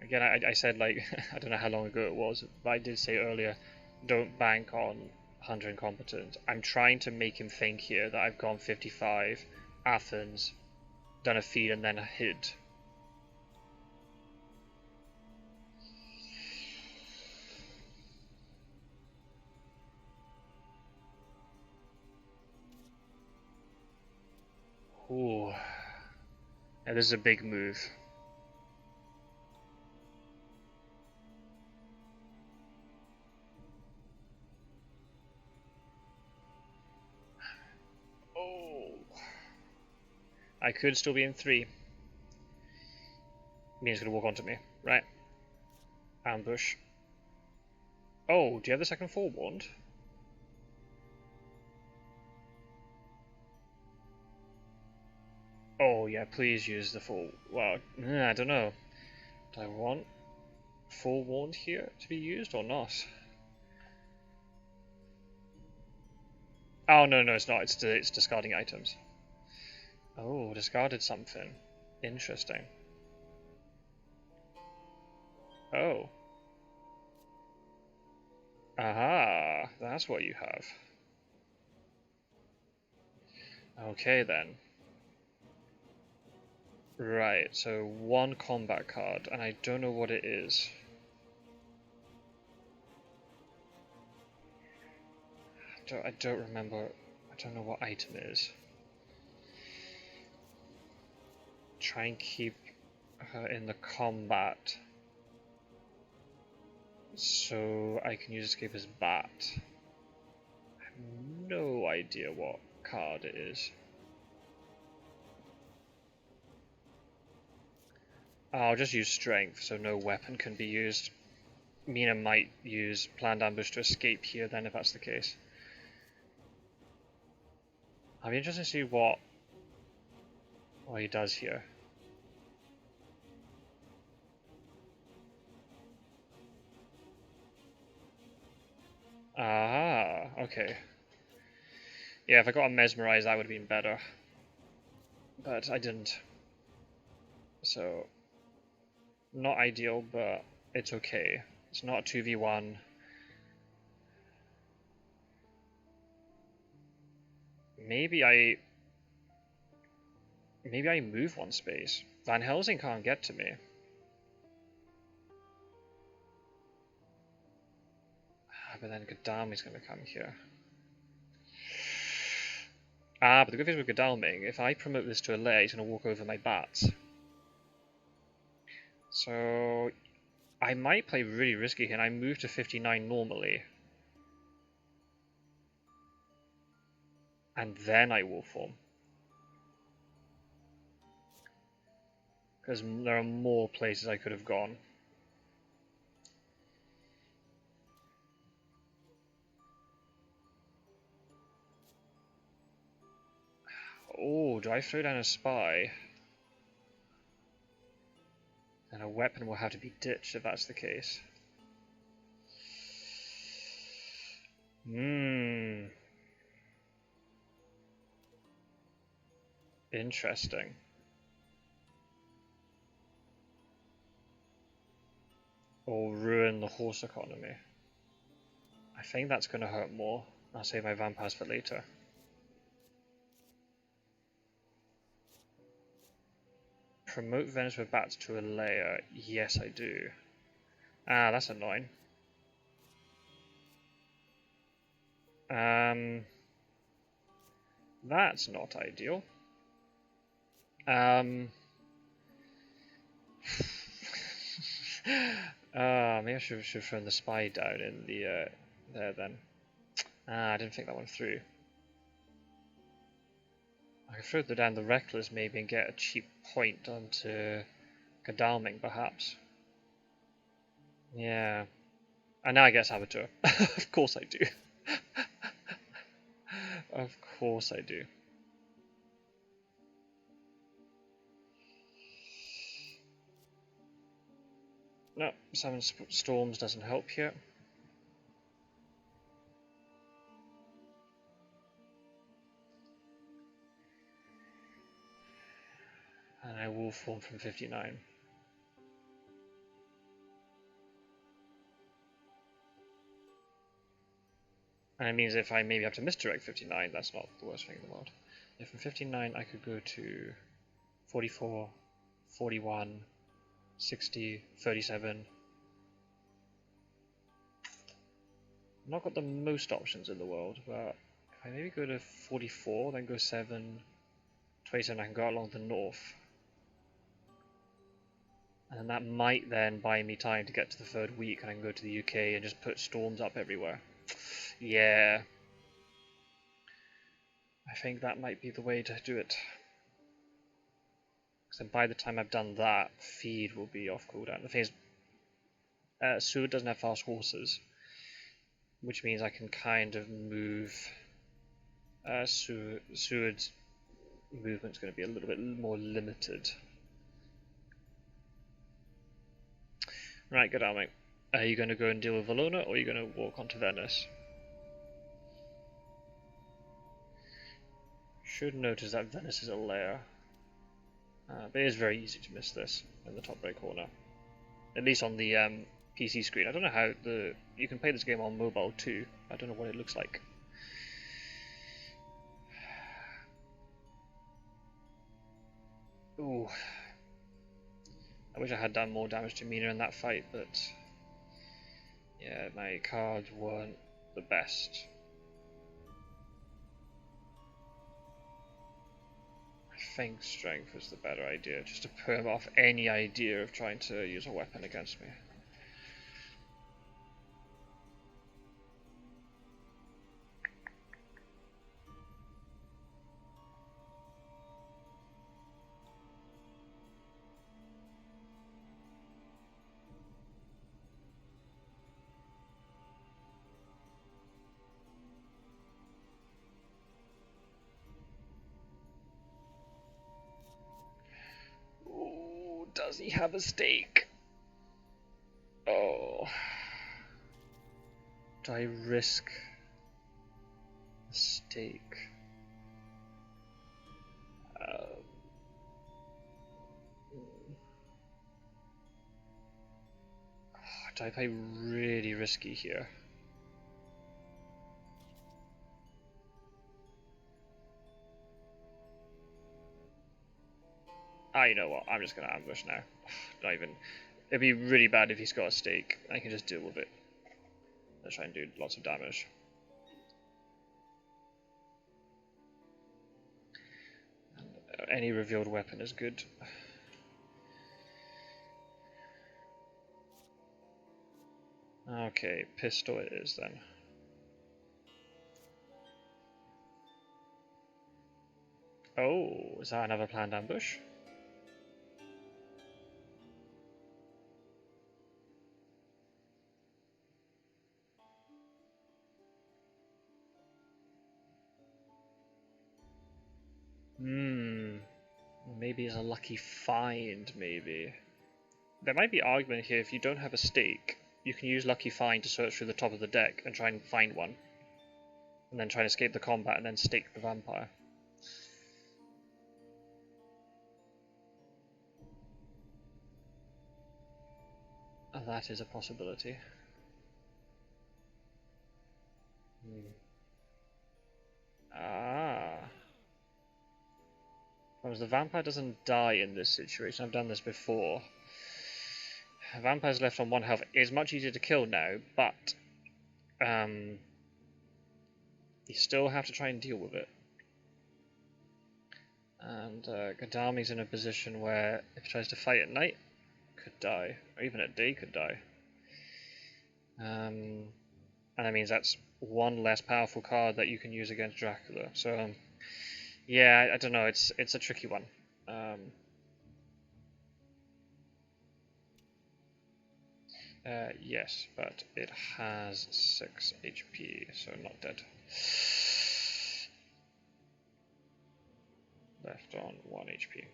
Again, I said, like, I don't know how long ago it was, but I did say earlier, don't bank on Hunter incompetent. I'm trying to make him think here that I've gone 55, Athens, done a feed and then a hid. Ooh. Yeah, this is a big move. Oh. I could still be in 3. Mia's gonna walk onto me. Right. Ambush. Oh, do you have the second forewarned? Oh yeah, please use the full. Well, I don't know. Do I want forewarned here to be used or not? Oh no, it's not. It's discarding items. Oh, discarded something. Interesting. Oh. Aha, that's what you have. Okay then. Right, so 1 combat card, and I don't know what it is. I don't remember. I don't know what item it is. Try and keep her in the combat, so I can use escape as bat. I have no idea what card it is. I'll just use strength, so no weapon can be used. Mina might use planned ambush to escape here then, if that's the case. I'll be interested to see what he does here. Ah, okay. Yeah, if I got a mesmerize, that would have been better. But I didn't. So, not ideal, but it's okay. It's not a 2v1. Maybe I move 1 space. Van Helsing can't get to me. But then Godalming's going to come here. But the good thing with Godalming, if I promote this to a lair, he's going to walk over my bats. So I might play really risky here, and I move to 59 normally. And then I will form. Because there are more places I could have gone. Oh, do I throw down a spy? And a weapon will have to be ditched if that's the case. Interesting. Or ruin the horse economy. I think that's going to hurt more. I'll save my vampires for later. promote Venice with bats to a layer. Yes, I do. Ah, that's annoying. That's not ideal. Maybe I should have thrown the spy down in the there then. I didn't think that one through. I could throw down the reckless maybe and get a cheap point onto Godalming perhaps. Yeah. And now I get Saboteur. Of course I do. Of course I do. No, Summon Storms doesn't help here. And I will form from 59. And it means if I maybe have to misdirect 59, that's not the worst thing in the world. If from 59 I could go to 44, 41, 60, 37. I've not got the most options in the world, but if I maybe go to 44, then go 7, 27, I can go out along the north. And that might then buy me time to get to the third week, and I can go to the UK and just put storms up everywhere. Yeah. I think that might be the way to do it. Because then by the time I've done that, feed will be off cooldown. The thing is, Seward doesn't have fast horses, which means I can kind of move. Seward's movement's going to be a little bit more limited. Right, Godalming. Are you going to go and deal with Valona, or are you going to walk onto Venice? Should notice that Venice is a layer. But it is very easy to miss this in the top right corner. At least on the PC screen. I don't know how you can play this game on mobile too. I don't know what it looks like. Ooh. I wish I had done more damage to Mina in that fight, but yeah, my cards weren't the best. I think strength was the better idea, just to put him off any idea of trying to use a weapon against me. Does he have a stake? Oh. Do I risk a stake? Do I play really risky here? You know what? I'm just gonna ambush now. Not even. It'd be really bad if he's got a stake. I can just deal with it. Let's try and do lots of damage. And, any revealed weapon is good. Okay, pistol it is then. Oh, is that another planned ambush? Maybe it's a lucky find, maybe. There might be argument here, if you don't have a stake, you can use lucky find to search through the top of the deck and try and find one. And then try and escape the combat and then stake the vampire. That is a possibility. The vampire doesn't die in this situation. I've done this before. Vampires left on 1 health is much easier to kill now, but you still have to try and deal with it. And Gadami's in a position where if he tries to fight at night, could die, or even at day could die. And that means that's 1 less powerful card that you can use against Dracula. So yeah, I don't know. It's a tricky one. Yes, but it has 6 HP, so not dead. Left on 1 HP.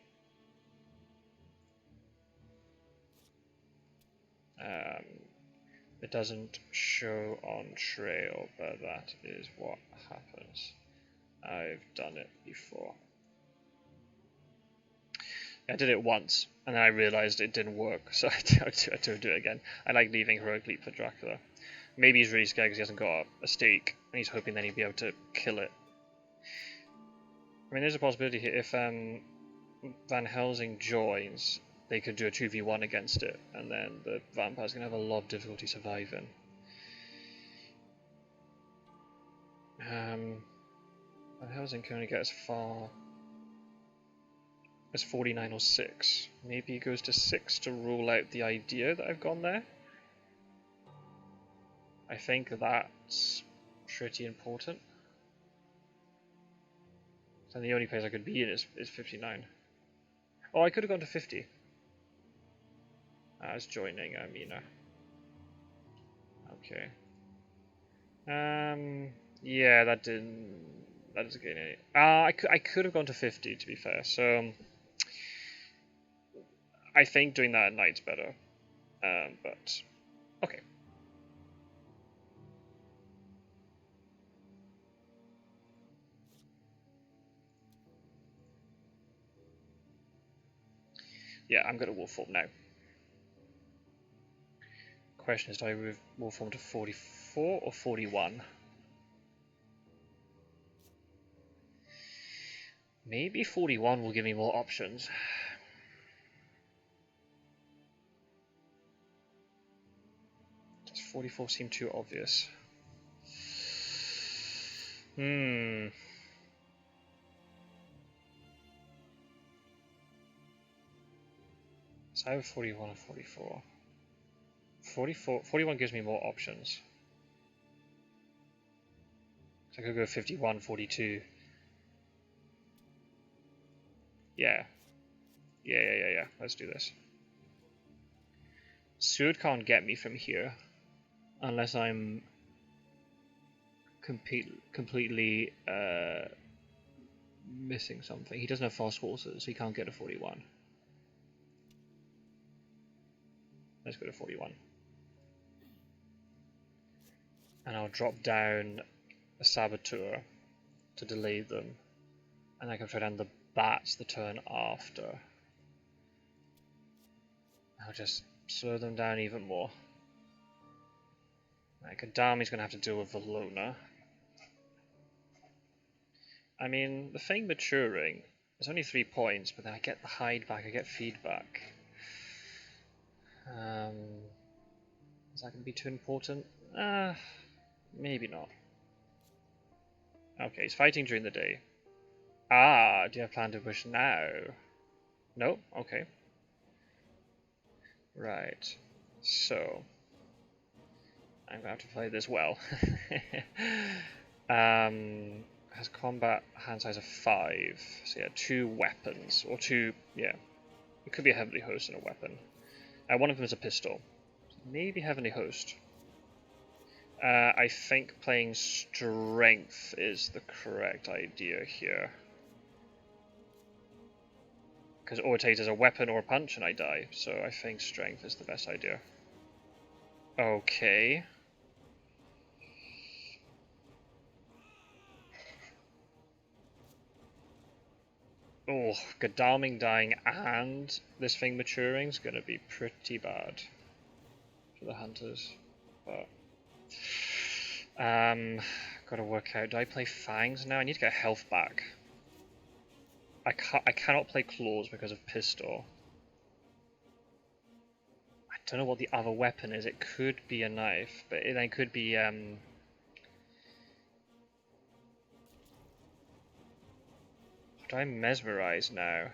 It doesn't show on trail, but that is what happens. I've done it before. I did it once, and then I realised it didn't work, so I don't do it again. I like leaving Heroic Leap for Dracula. Maybe he's really scared because he hasn't got a stake, and he's hoping then he'd be able to kill it. I mean, there's a possibility here, if Van Helsing joins, they could do a 2v1 against it, and then the vampire's going to have a lot of difficulty surviving. Van Helsing can only get as far as 49 or 6. Maybe he goes to 6 to rule out the idea that I've gone there. I think that's pretty important. And the only place I could be in is 59. Oh, I could have gone to 50. As joining Mina. Okay. Yeah, that doesn't get any. I could have gone to 50 to be fair. So I think doing that at night's better. But okay. Yeah, I'm going to wolf form now. Question is, do I move wolf form to 44 or 41? Maybe 41 will give me more options. Does 44 seem too obvious? So I have 41 or 44. 41 gives me more options. So I could go 51, 42. Yeah. Let's do this. Sword can't get me from here unless I'm completely missing something. He doesn't have fast horses, so he can't get a 41. Let's go to 41. And I'll drop down a Saboteur to delay them. And I can try down the bats the turn after. I'll just slow them down even more. Right, Gadami's going to have to deal with Valona. I mean, the thing maturing, it's only 3 points, but then I get the hide back, I get feedback. Is that going to be too important? Maybe not. Okay, he's fighting during the day. Ah, do you have plan to push now? No? Okay. Right. So, I'm going to have to play this well. Has combat hand size of 5. So yeah, 2 weapons. Or 2, yeah. It could be a Heavenly Host and a weapon. One of them is a pistol. Maybe Heavenly Host. I think playing Strength is the correct idea here. Because all it takes is a weapon or a punch and I die. So I think Strength is the best idea. Okay. Oh, Godalming dying and this thing maturing is going to be pretty bad for the hunters. But gotta work out. Do I play Fangs now? I need to get health back. I cannot play claws because of pistol. I don't know what the other weapon is. It could be a knife, but it could be do I mesmerize now?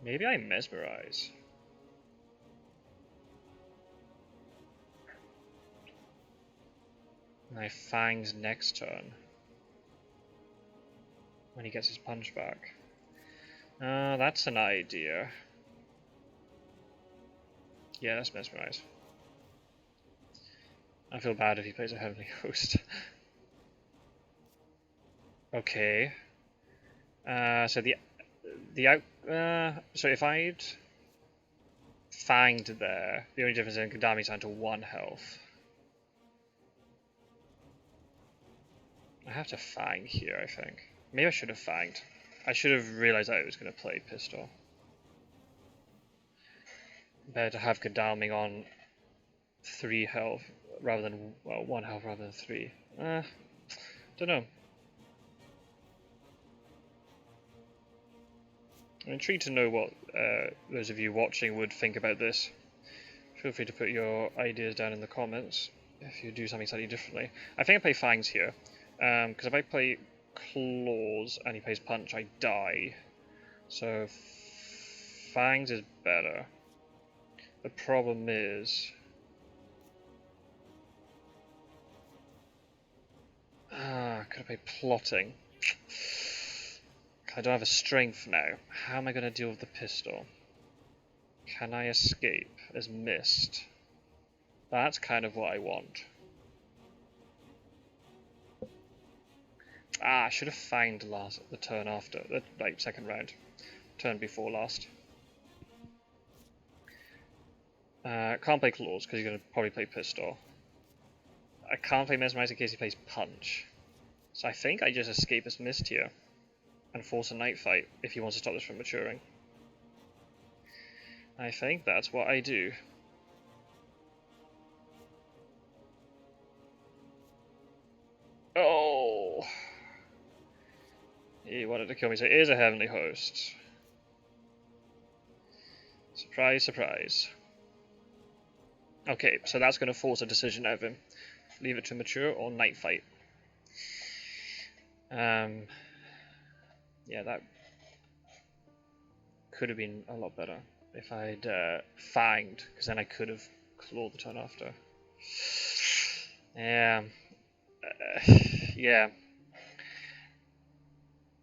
Maybe I mesmerize. And I fangs next turn. When he gets his punch back. That's an idea. Yeah, let's mesmerize. I feel bad if he plays a Heavenly Host. Okay. So so if I'd fanged there, the only difference is Gadami's down to 1 health. I have to fang here, I think. Maybe I should have fanged. I should have realized I was going to play pistol. Better to have Godalming on 3 health rather than, well, 1 health rather than 3. Don't know. I'm intrigued to know what those of you watching would think about this. Feel free to put your ideas down in the comments if you do something slightly differently. I think I play Fangs here, because if I play Claws and he plays Punch, I die. So Fangs is better. The problem is... could I play Plotting? I don't have a strength now. How am I going to deal with the pistol? Can I escape as missed? That's kind of what I want. I should have fanged the turn after, like second round. Turn before last. Can't play Claws because he's going to probably play Pistol. I can't play Mesmerize in case he plays Punch. So I think I just escape as missed here. And force a night fight if he wants to stop this from maturing. I think that's what I do. Oh! He wanted to kill me, so it is a Heavenly Host. Surprise, surprise. Okay, so that's going to force a decision out of him. Leave it to mature or night fight. Yeah, that could have been a lot better if I'd fanged, because then I could have clawed the turn after. Yeah. Yeah.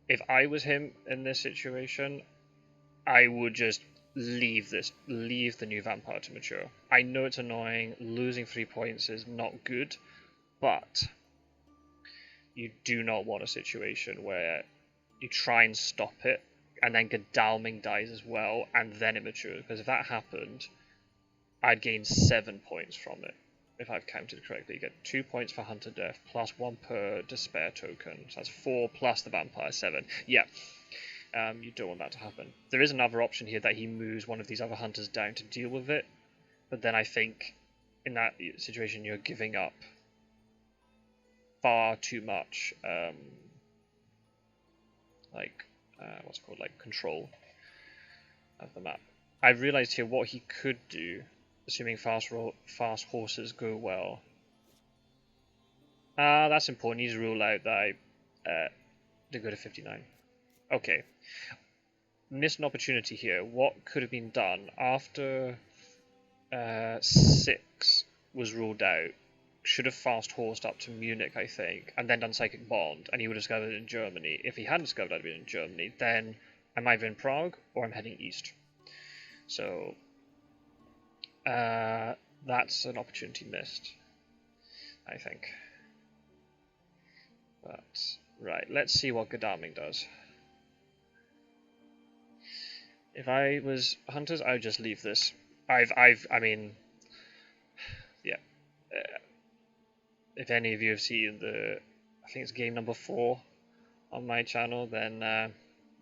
If I was him in this situation, I would just leave the new vampire to mature. I know it's annoying, losing 3 points is not good, but you do not want a situation where you try and stop it, and then Godalming dies as well, and then it matures. Because if that happened, I'd gain 7 points from it, if I've counted correctly. You get 2 points for Hunter Death, plus 1 per Despair token. So that's 4 plus the Vampire, 7. Yeah, you don't want that to happen. There is another option here that he moves one of these other Hunters down to deal with it, but then I think in that situation you're giving up far too much, what's it called, like control of the map. I realized here what he could do, assuming fast horses go well. That's important. He's ruled out that I did go to 59. Okay. Missed an opportunity here. What could have been done after 6 was ruled out? Should have fast horsed up to Munich, I think, and then done Psychic Bond, and he would have discovered it in Germany. If he hadn't discovered I'd been in Germany, then I'm either in Prague or I'm heading east. So that's an opportunity missed, I think. But right, let's see what Godalming does. If I was Hunters, I would just leave this. I mean, yeah. If any of you have seen I think it's game number 4 on my channel, then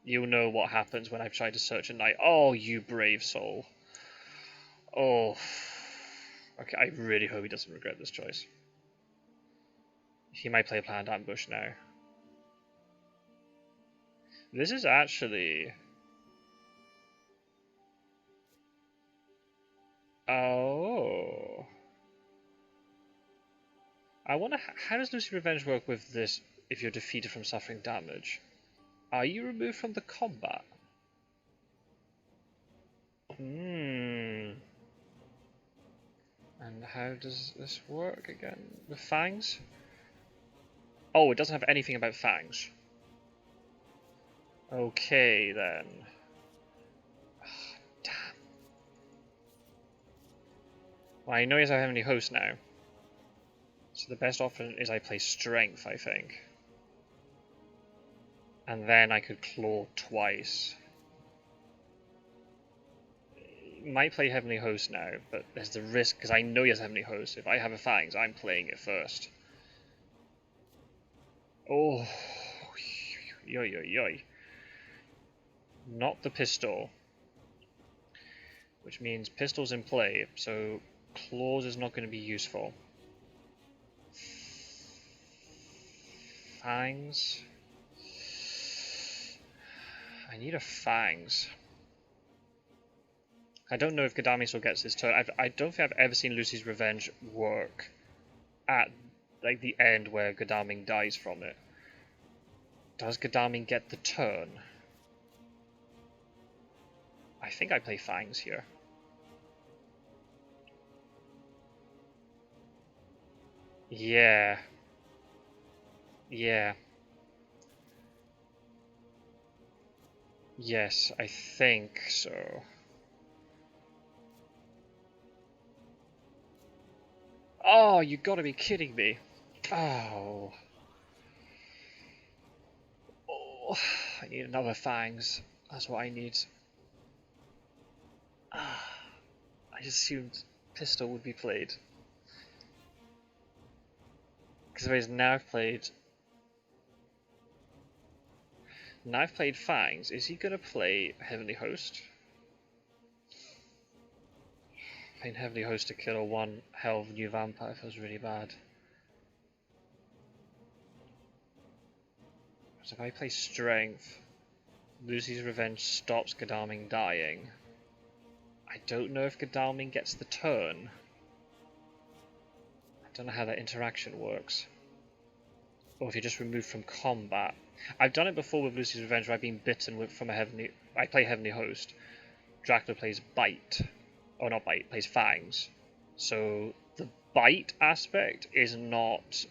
you'll know what happens when I've tried to search a knight. Oh, you brave soul. Oh. Okay, I really hope he doesn't regret this choice. He might play a planned ambush now. This is actually... Oh... I wonder, how does Lucy's Revenge work with this if you're defeated from suffering damage? Are you removed from the combat? Hmm. And how does this work again? With fangs? Oh, it doesn't have anything about fangs. Okay, then. Oh, damn. Well, I know he doesn't have any host now. So the best option is I play Strength, I think. And then I could Claw twice. Might play Heavenly Host now, but there's the risk, because I know he has Heavenly Host. If I have a Fangs, I'm playing it first. Oh, yoy yoy yoy. Not the pistol. Which means pistol's in play, so Claws is not going to be useful. Fangs. I need a Fangs. I don't know if Gadami still gets his turn. I don't think I've ever seen Lucy's Revenge work at like the end where Gadaming dies from it. Does Gadaming get the turn? I think I play Fangs here. Yeah. Yeah. Yes, I think so. Oh, you gotta be kidding me. Oh. Oh, I need another Fangs. That's what I need. Ah, I just assumed pistol would be played. Because if he's now played... Now I've played Fangs, is he gonna play Heavenly Host? Playing Heavenly Host to kill a 1 health new vampire feels really bad. So if I play Strength, Lucy's Revenge stops Gadaming dying. I don't know if Gadaming gets the turn. I don't know how that interaction works. Or if you're just removed from combat. I've done it before with Lucy's Revenge where I've been bitten from a Heavenly... I play Heavenly Host. Dracula plays Bite. Oh, not Bite, plays Fangs. So the Bite aspect is not...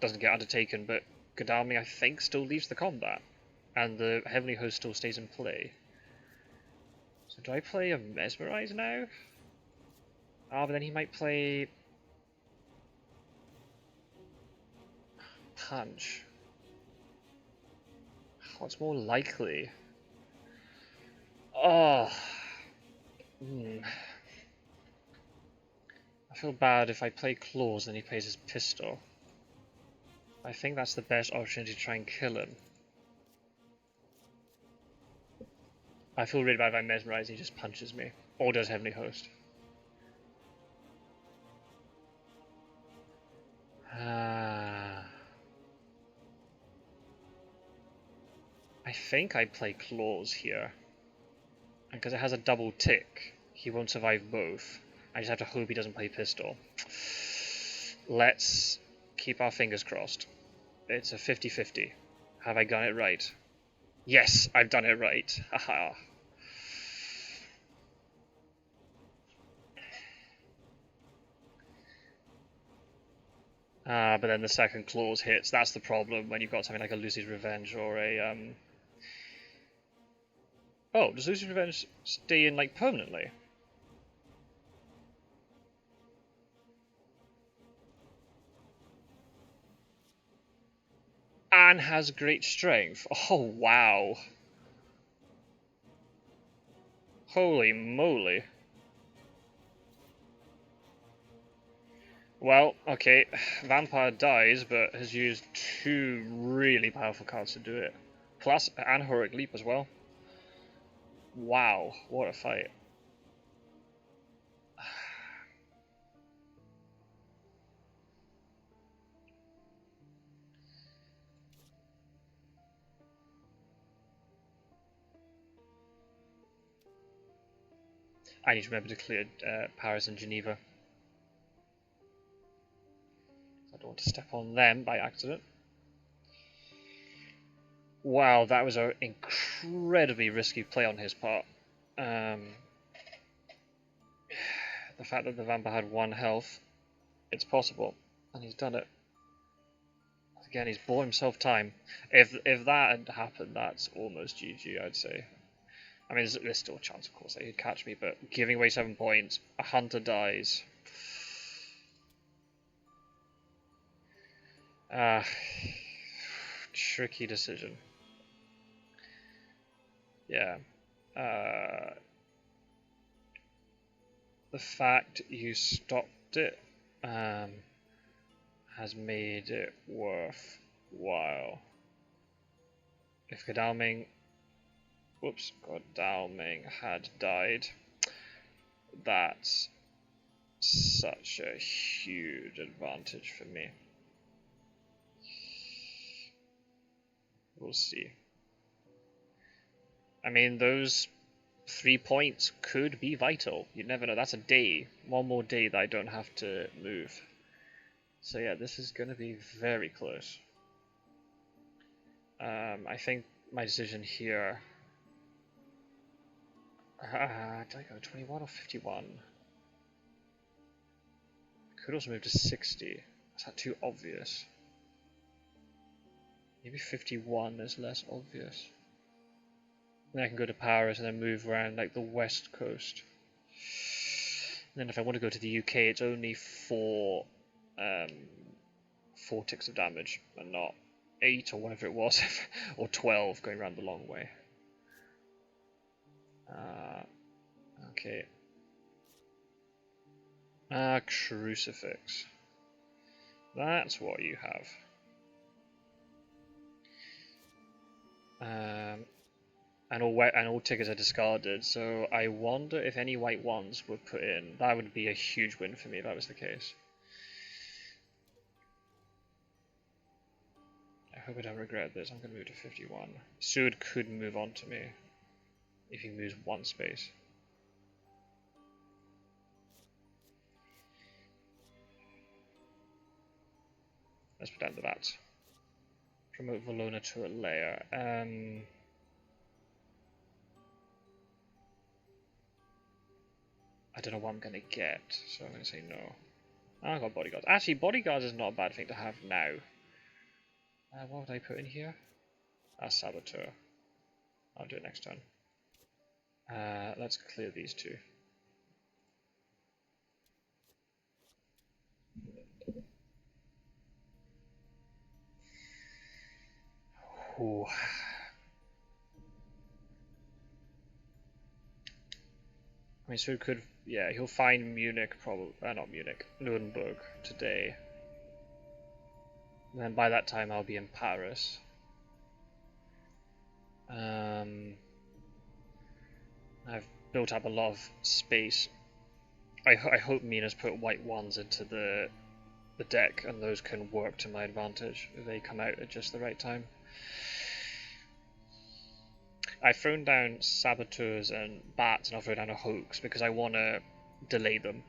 doesn't get undertaken, but Gadami, I think, still leaves the combat. And the Heavenly Host still stays in play. So do I play a Mesmerize now? Ah, but then he might play... Punch. What's more likely? Oh. I feel bad if I play Claws and he plays his pistol. I think that's the best opportunity to try and kill him. I feel really bad if I Mesmerize and he just punches me. Or does Heavenly Host. I think I play Claws here. And because it has a double tick, he won't survive both. I just have to hope he doesn't play pistol. Let's keep our fingers crossed. It's a 50-50. Have I done it right? Yes, I've done it right. Haha. But then the second clause hits. That's the problem when you've got something like a Lucy's Revenge or a Oh, does Lucy's Revenge stay in like permanently? And has great strength. Oh wow. Holy moly. Well, okay, Vampire dies, but has used 2 really powerful cards to do it. Plus, and Heroic Leap as well. Wow, what a fight. I need to remember to clear Paris and Geneva. I don't want to step on them by accident. Wow, that was an incredibly risky play on his part. The fact that the vampire had 1 health, it's possible, and he's done it. Again, he's bought himself time. If that had happened, that's almost GG, I'd say. I mean, there's still a chance, of course, that he'd catch me, but giving away 7 points, a hunter dies. Tricky decision. Yeah. The fact you stopped it has made it worthwhile. If Godalming had died, that's such a huge advantage for me. We'll see. I mean, those 3 points could be vital. You never know. That's a day. 1 more day that I don't have to move. So yeah, this is going to be very close. I think my decision here... did I go 21 or 51? I could also move to 60. Is that too obvious? Maybe 51 is less obvious. Then I can go to Paris and then move around like the west coast. And then if I want to go to the UK, it's only 4 ticks of damage and not 8 or whatever it was, or 12 going around the long way. Okay. Crucifix. That's what you have. And all tickets are discarded, so I wonder if any white ones were put in. That would be a huge win for me if that was the case. I hope I don't regret this. I'm going to move to 51. Seward could move on to me if he moves 1 space. Let's put down the that. Promote Valona to a layer. I don't know what I'm going to get, so I'm going to say no. I got bodyguards. Actually, bodyguards is not a bad thing to have now. What would I put in here? Saboteur. I'll do it next turn. Let's clear these 2. Ooh. I mean, so it could, yeah, he'll find Munich, probably, not Munich, Nuremberg today. And then by that time I'll be in Paris. I've built up a lot of space. I hope Mina's put white ones into the deck, and those can work to my advantage if they come out at just the right time. I've thrown down saboteurs and bats, and I'll throw down a hoax because I want to delay them.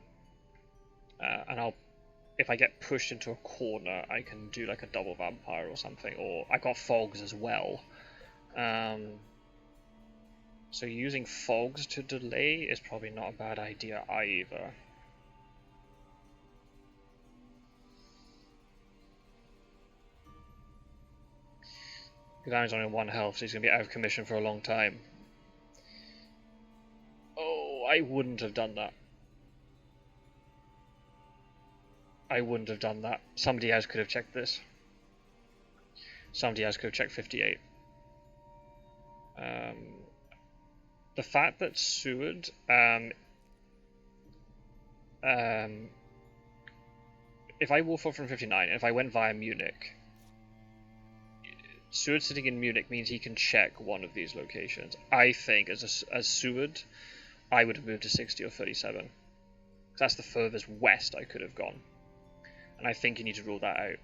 And if I get pushed into a corner, I can do like a double vampire or something. Or I got fogs as well. So using fogs to delay is probably not a bad idea either. He's only 1 health, so he's going to be out of commission for a long time. Oh, I wouldn't have done that. I wouldn't have done that. Somebody else could have checked this. Somebody else could have checked 58. The fact that Seward if I wolf off from 59, and if I went via Munich, Seward sitting in Munich means he can check one of these locations. I think as Seward, I would have moved to 60 or 37. That's the furthest west I could have gone. And I think you need to rule that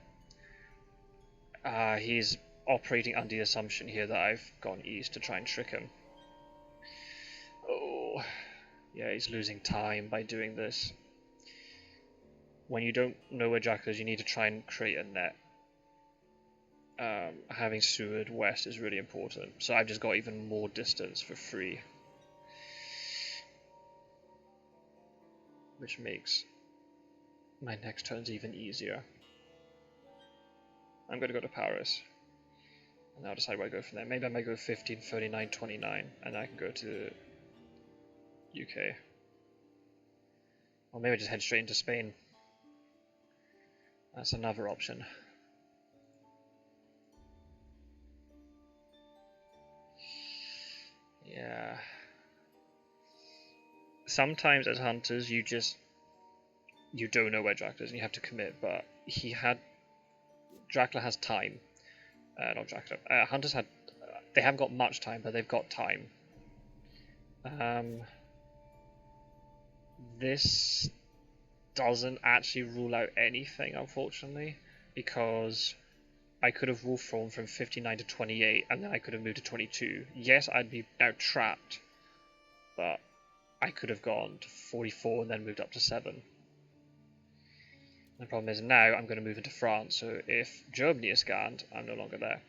out. He's operating under the assumption here that I've gone east to try and trick him. Oh, Yeah, he's losing time by doing this. When you don't know where Dracula is, you need to try and create a net. Having Seward west is really important. So I've just got even more distance for free. Which makes my next turns even easier. I'm going to go to Paris. And I'll decide where I go from there. Maybe I might go 15, 39, 29. And then I can go to UK. Or maybe I just head straight into Spain. That's another option. Yeah. Sometimes as hunters you don't know where Dracula is and you have to commit, but Dracula has time. Not Dracula. Hunters they haven't got much time, but they've got time. This doesn't actually rule out anything, unfortunately, because I could have wolf formed from 59 to 28, and then I could have moved to 22. Yes, I'd be now trapped, but I could have gone to 44 and then moved up to 7. The problem is now I'm going to move into France, so if Germany is scanned, I'm no longer there.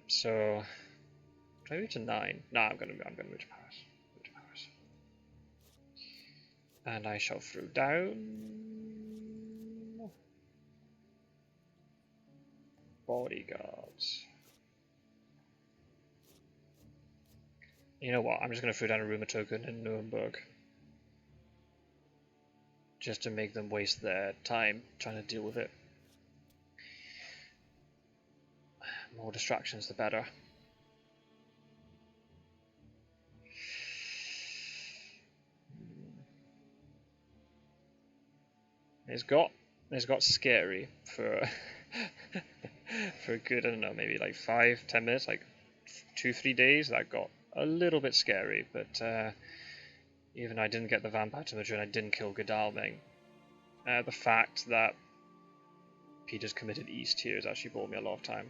So, do I move to 9? No, I'm going to move to Paris. And I shall throw down bodyguards. You know what? I'm just going to throw down a rumour token in Nuremberg. Just to make them waste their time trying to deal with it. More distractions, the better. It's got scary for for a good, I don't know, maybe like 5-10 minutes, like 2-3 days. That got a little bit scary, but even though I didn't get the vampire to mature and I didn't kill Godalming, the fact that Peter's committed east here has actually bought me a lot of time.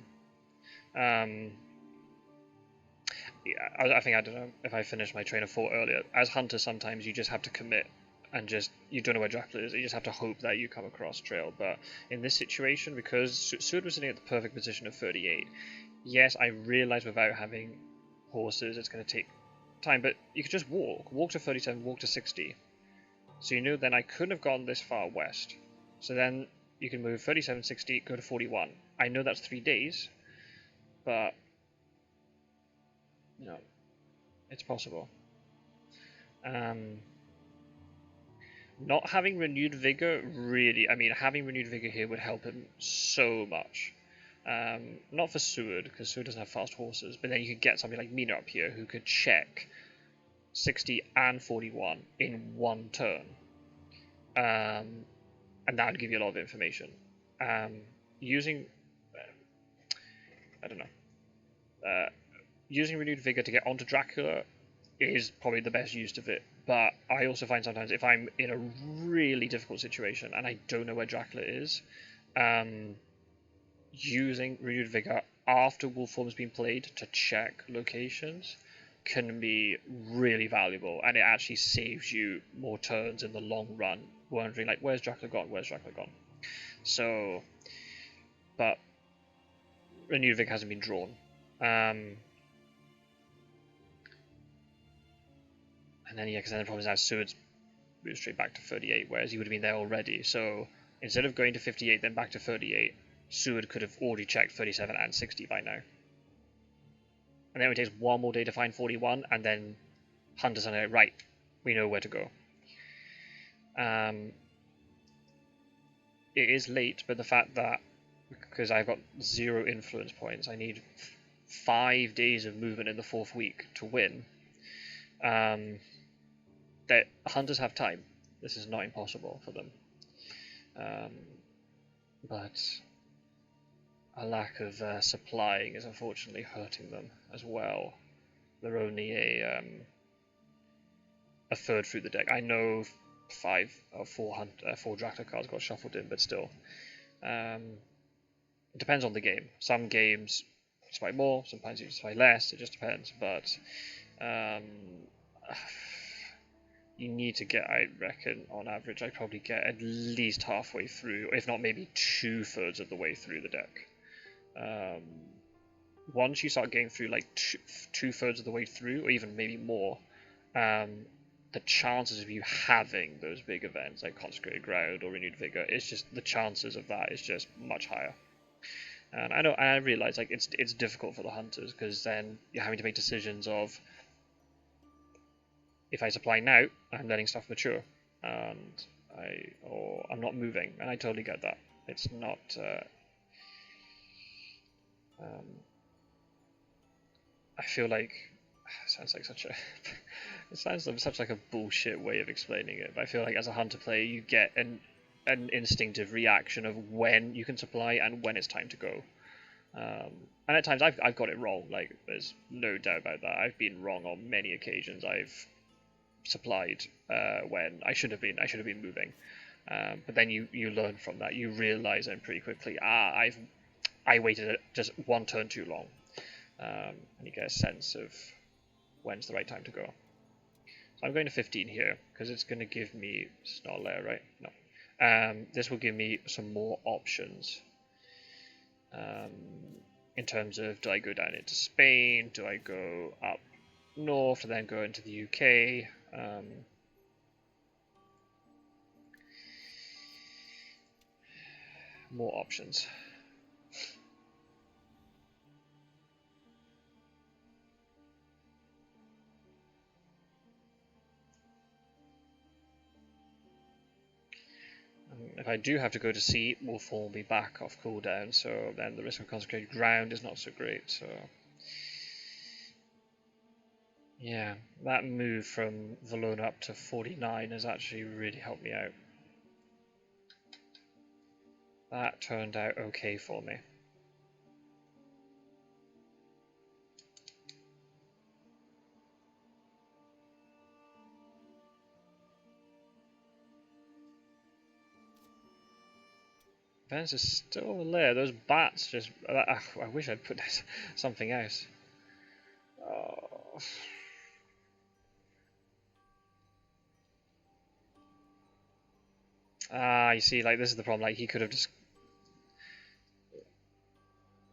Yeah, I think, I don't know if I finished my train of thought earlier. As hunters, sometimes you just have to commit and you don't know where Dracula is. You just have to hope that you come across trail. But in this situation, because Seward was sitting at the perfect position of 38, yes, I realize without having horses it's going to take time, but you could just walk to 37, walk to 60. So you know then I couldn't have gone this far west. So then you can move 37, 60, go to 41. I know that's 3 days, but you know, it's possible. Not having renewed vigor really, I mean, having renewed vigor here would help him so much. Not for Seward, because Seward doesn't have fast horses, but then you could get somebody like Mina up here who could check 60 and 41 in one turn. And that would give you a lot of information. Using, I don't know, using renewed vigor to get onto Dracula is probably the best use of it. But I also find sometimes if I'm in a really difficult situation and I don't know where Dracula is, using renewed vigor after wolf form has been played to check locations can be really valuable, and it actually saves you more turns in the long run, wondering like, where's Dracula gone? So, but renewed vigor hasn't been drawn. And then, yeah, because then the problem is now Seward's moved straight back to 38, whereas he would have been there already. So instead of going to 58, then back to 38, Seward could have already checked 37 and 60 by now. And then it takes one more day to find 41, and then Hunters are like, right, we know where to go. It is late, but the fact that, because I've got 0 influence points, I need 5 days of movement in the 4th week to win. That Hunters have time. This is not impossible for them. But a lack of supplying is unfortunately hurting them as well. They're only a third through the deck. I know 5 or 4 Dracula cards got shuffled in, but still. It depends on the game. Some games you supply more, sometimes you supply less, it just depends. But you need to get, I reckon, on average, I probably get at least halfway through, if not maybe 2/3 of the way through the deck. Once you start getting through like 2/3 of the way through, or even maybe more, the chances of you having those big events like Consecrated Ground or Renewed Vigor, it's just the chances of that is just much higher. And I know, and I realize like it's difficult for the hunters because then you're having to make decisions of, if I supply now, I'm letting stuff mature, and I'm not moving, and I totally get that. It's not. I feel like it sounds like such a it sounds like such like a bullshit way of explaining it, but I feel like as a hunter player you get an instinctive reaction of when you can supply and when it's time to go. And at times I've got it wrong, like there's no doubt about that. I've been wrong on many occasions. I've supplied when I should have been moving. But then you learn from that. You realise then pretty quickly, I waited just one turn too long. And you get a sense of when's the right time to go. So I'm going to 15 here because it's going to give me, it's not a layer, right? No. This will give me some more options in terms of, do I go down into Spain? Do I go up north and then go into the UK? More options. If I do have to go to sea, Wolf will be back off cooldown, so then the risk of Consecrated Ground is not so great. So yeah, that move from Valona up to 49 has actually really helped me out. That turned out okay for me. Vance is still there. Those bats just... I wish I'd put something else. Oh. You see, like, this is the problem. Like, he could have just...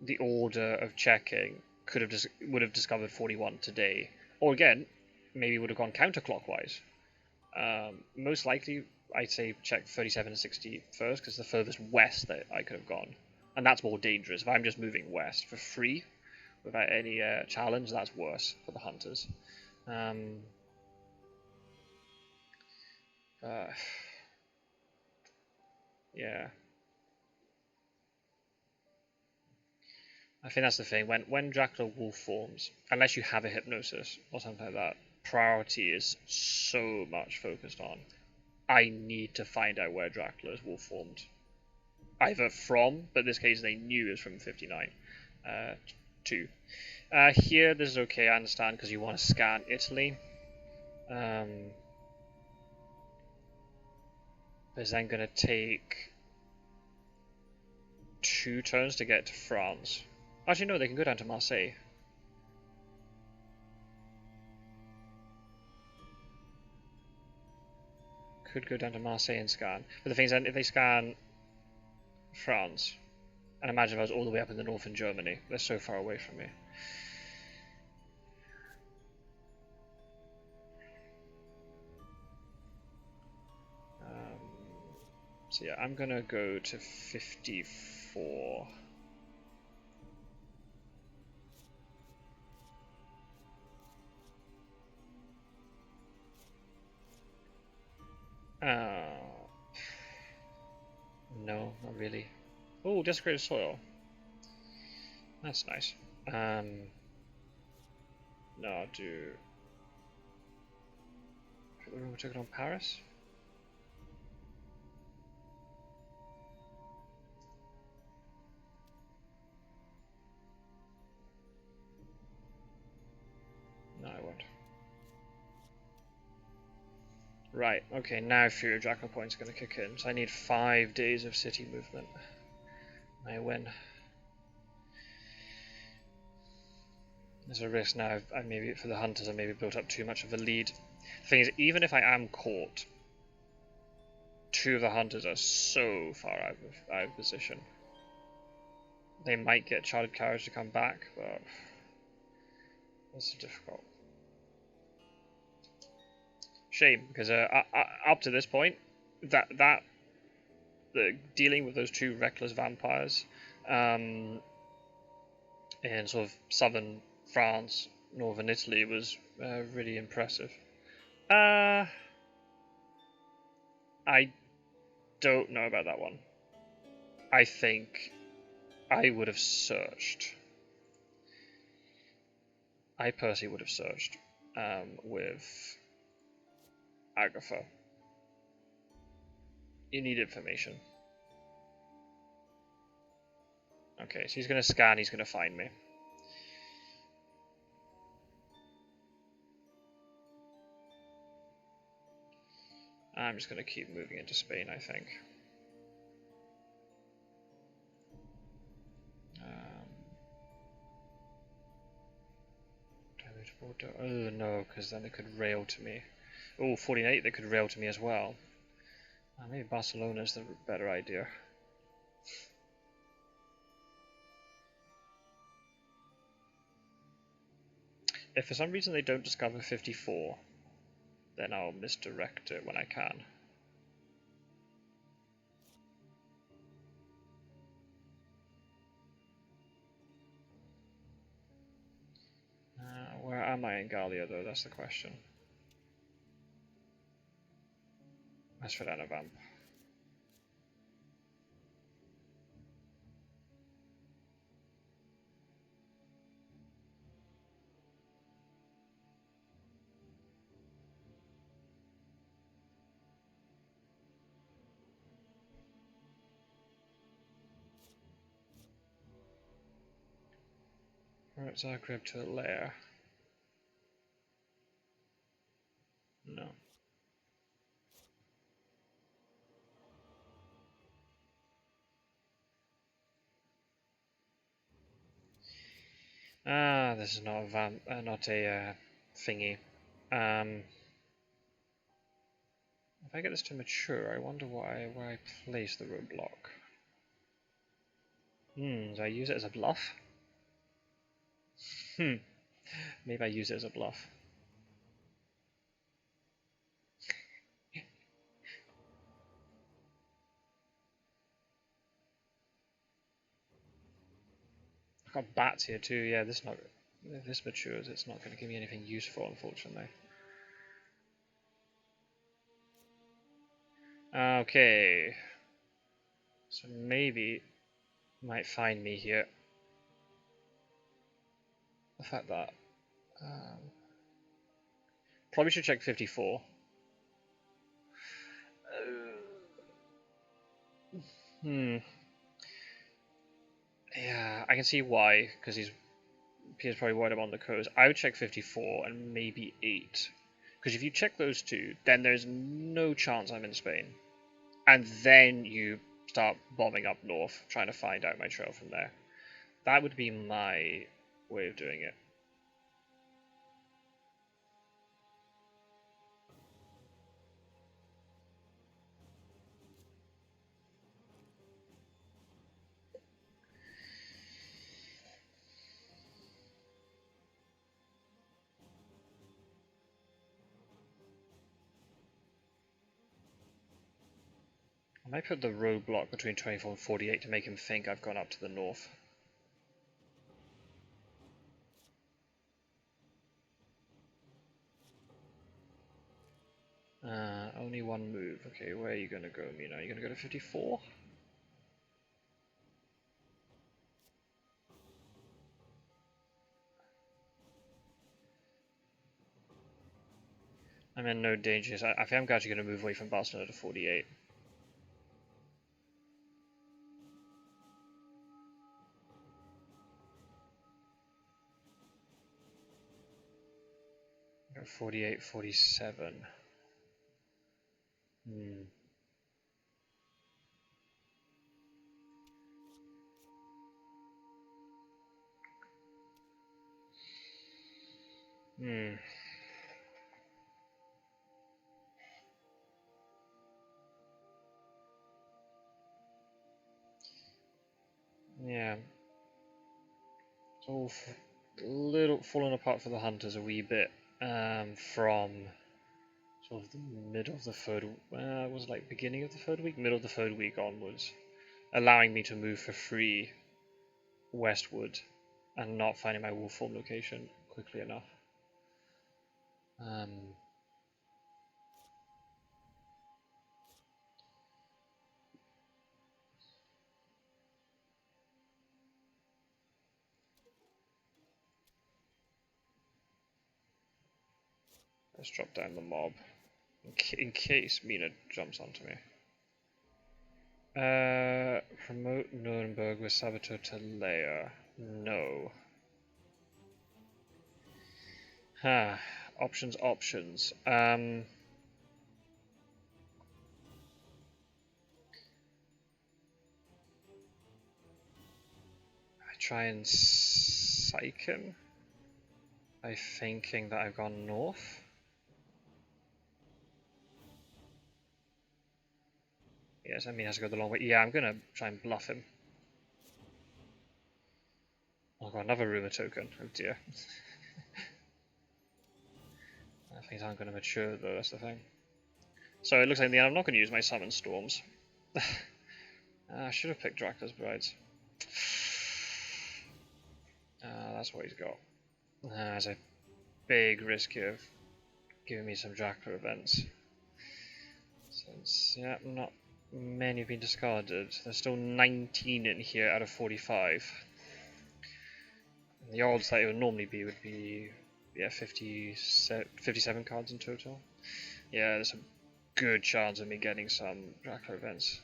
The order of checking would have discovered 41 today. Or again, maybe would have gone counterclockwise. Most likely, I'd say check 37 and 60 first, because the furthest west that I could have gone. And that's more dangerous. If I'm just moving west for free, without any challenge, that's worse for the hunters. Yeah. I think that's the thing. When Dracula Wolf forms, unless you have a hypnosis or something like that, priority is so much focused on, I need to find out where Dracula's Wolf formed. Either from, but in this case they knew it was from 59. 2. Here, this is okay, I understand, because you want to scan Italy. But it's then going to take 2 turns to get to France. Actually, no, they can go down to Marseille. Could go down to Marseille and scan. But the thing is, if they scan France, and imagine if I was all the way up in the north in Germany, they're so far away from me. So yeah, I'm gonna go to 54. No, not really. Oh, desecrated soil. That's nice. No, I'll do... We'll take it on Paris. No, I won't. Right, okay, now Fury of Dracula Point's going to kick in, so I need 5 days of city movement. I win. There's a risk now I maybe for the hunters I maybe built up too much of a lead. The thing is, even if I am caught, two of the hunters are so far out of position. They might get chartered carriage to come back, but it's difficult. Shame, because up to this point, that dealing with those two reckless vampires in sort of southern France, northern Italy was really impressive. I don't know about that one. I think I would have searched. I personally would have searched with Agatha. You need information. Okay, so he's going to scan, he's going to find me. I'm just going to keep moving into Spain, I think. Oh no, because then they could rail to me. Oh, 48, they could rail to me as well. Maybe Barcelona's the better idea. If for some reason they don't discover 54, then I'll misdirect it when I can. Where am I in Gallia, though? That's the question. That's for that vamp. Right, Zagreb to a lair. No. This is not a vamp, not a thingy. If I get this to mature, I wonder where I place the roadblock. Do I use it as a bluff? Maybe I use it as a bluff. I've got bats here too. Yeah, if this matures, it's not going to give me anything useful, unfortunately. Okay. So maybe might find me here. The fact that probably should check 54. Yeah, I can see why, because he's probably worried about the coast. I would check 54 and maybe 8. Because if you check those two, then there's no chance I'm in Spain. And then you start bombing up north, trying to find out my trail from there. That would be my way of doing it. I might put the roadblock between 24 and 48 to make him think I've gone up to the north. Only one move. Okay, where are you going to go, Mina? Are you going to go to 54? I'm in no danger. I think I'm actually going to move away from Barcelona to 48. Go 48, 47. Hmm. Yeah. It's all a little falling apart for the hunters a wee bit from sort of the middle of the third. Was it like beginning of the third week, middle of the third week onwards, allowing me to move for free westward and not finding my wolf form location quickly enough. Let's drop down the mob in case Mina jumps onto me. Promote Nuremberg with Saboteur to Leia. No. Options, options. I try and psych him by thinking that I've gone north. Yes, I mean, has to go the long way. Yeah, I'm gonna try and bluff him. Oh, I've got another rumor token. Oh dear. Things aren't going to mature though, that's the thing. So it looks like in the end I'm not going to use my summon storms. I should have picked Dracula's Brides. That's what he's got. There's a big risk here of giving me some Dracula events. Since, yeah, not many have been discarded. There's still 19 in here out of 45. And the odds that it would normally be would be, yeah, 57 cards in total. Yeah, there's a good chance of me getting some Dracula events.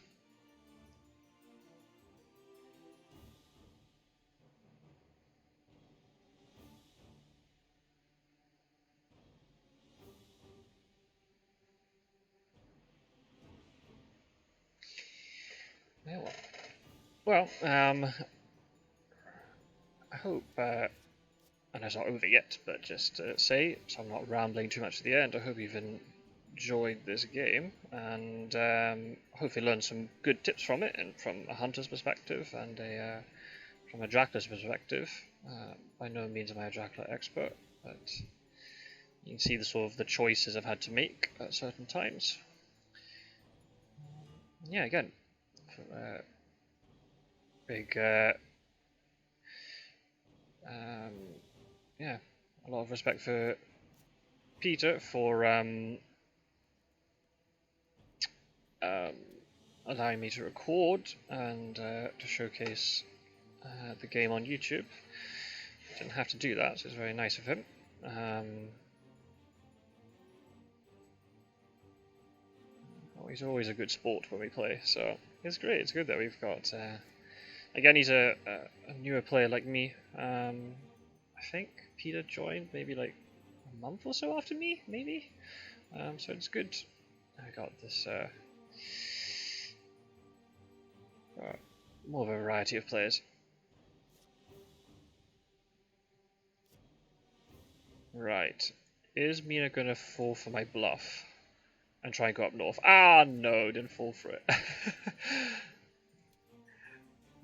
Yeah, well, I hope, and it's not over yet, but just to say, so I'm not rambling too much at the end, I hope you've enjoyed this game, and hopefully learned some good tips from it, and from a hunter's perspective, and from a Dracula's perspective. By no means am I a Dracula expert, but you can see the sort of the choices I've had to make at certain times. Yeah, again, big, yeah, a lot of respect for Peter for allowing me to record and to showcase the game on YouTube. Didn't have to do that, so it's very nice of him. He's always a good sport when we play, so it's great. It's good that we've got. Again, he's a newer player like me. I think Peter joined maybe like a month or so after me, maybe. So it's good. I got this more of a variety of players. Right. Is Mina gonna fall for my bluff and try and go up north? Ah, no, didn't fall for it.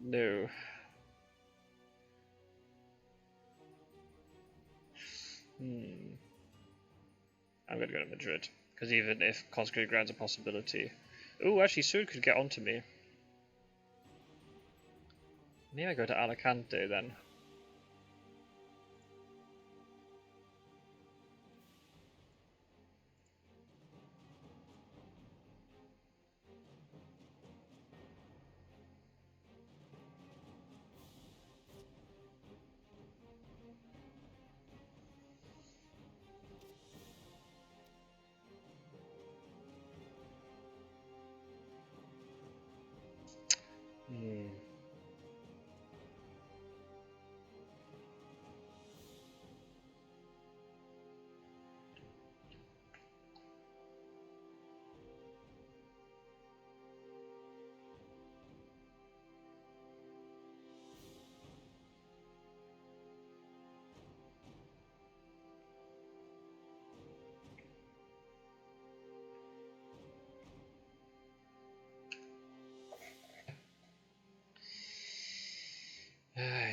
No. I'm gonna go to Madrid, because even if Consecrated Ground's a possibility... Oh, actually, Sword could get onto me. Maybe I go to Alicante then.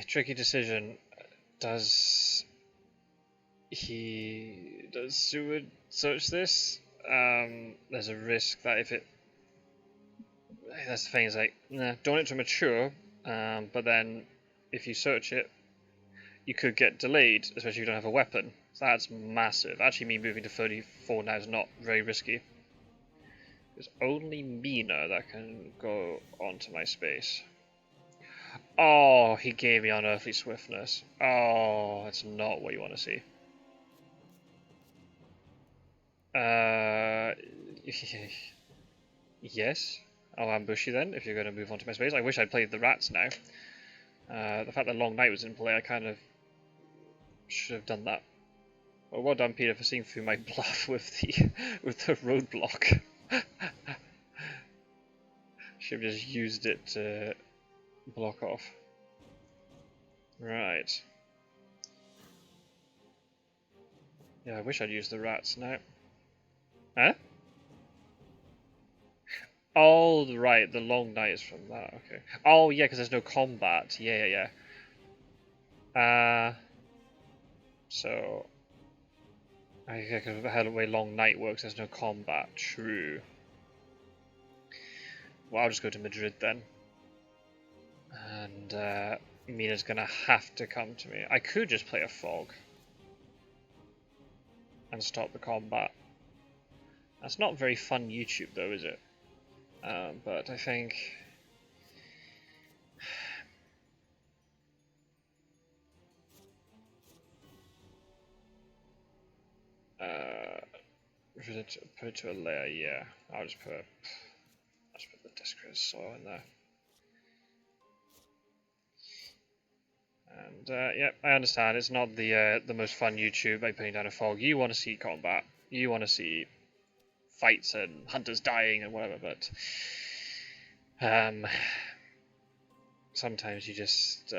tricky decision. Does Seward search this? There's a risk that if it... That's the thing, is like, nah, don't want it to mature, but then if you search it, you could get delayed, especially if you don't have a weapon. So that's massive. Actually, me moving to 34 now is not very risky. There's only Mina that can go onto my space. Oh, he gave me unearthly swiftness. Oh, that's not what you want to see. Yes. I'll ambush you then, if you're going to move on to my space. I wish I'd played the rats now. The fact that Long Night was in play, I kind of should have done that. Well, well done, Peter, for seeing through my bluff with the roadblock. Should have just used it to block off. Right. Yeah, I wish I'd used the rats now. Huh? Oh, right, the Long Night is from that, okay. Oh, yeah, because there's no combat. Yeah. So... I guess because of the way Long Night works, there's no combat. True. Well, I'll just go to Madrid then. And Mina's gonna have to come to me. I could just play a fog. And stop the combat. That's not very fun YouTube though, is it? But I think... put it to a layer, yeah. I'll just put the discrete soil in there. And yeah, I understand it's not the most fun YouTube by putting down a fog. You want to see combat. You want to see fights and hunters dying and whatever, but sometimes you just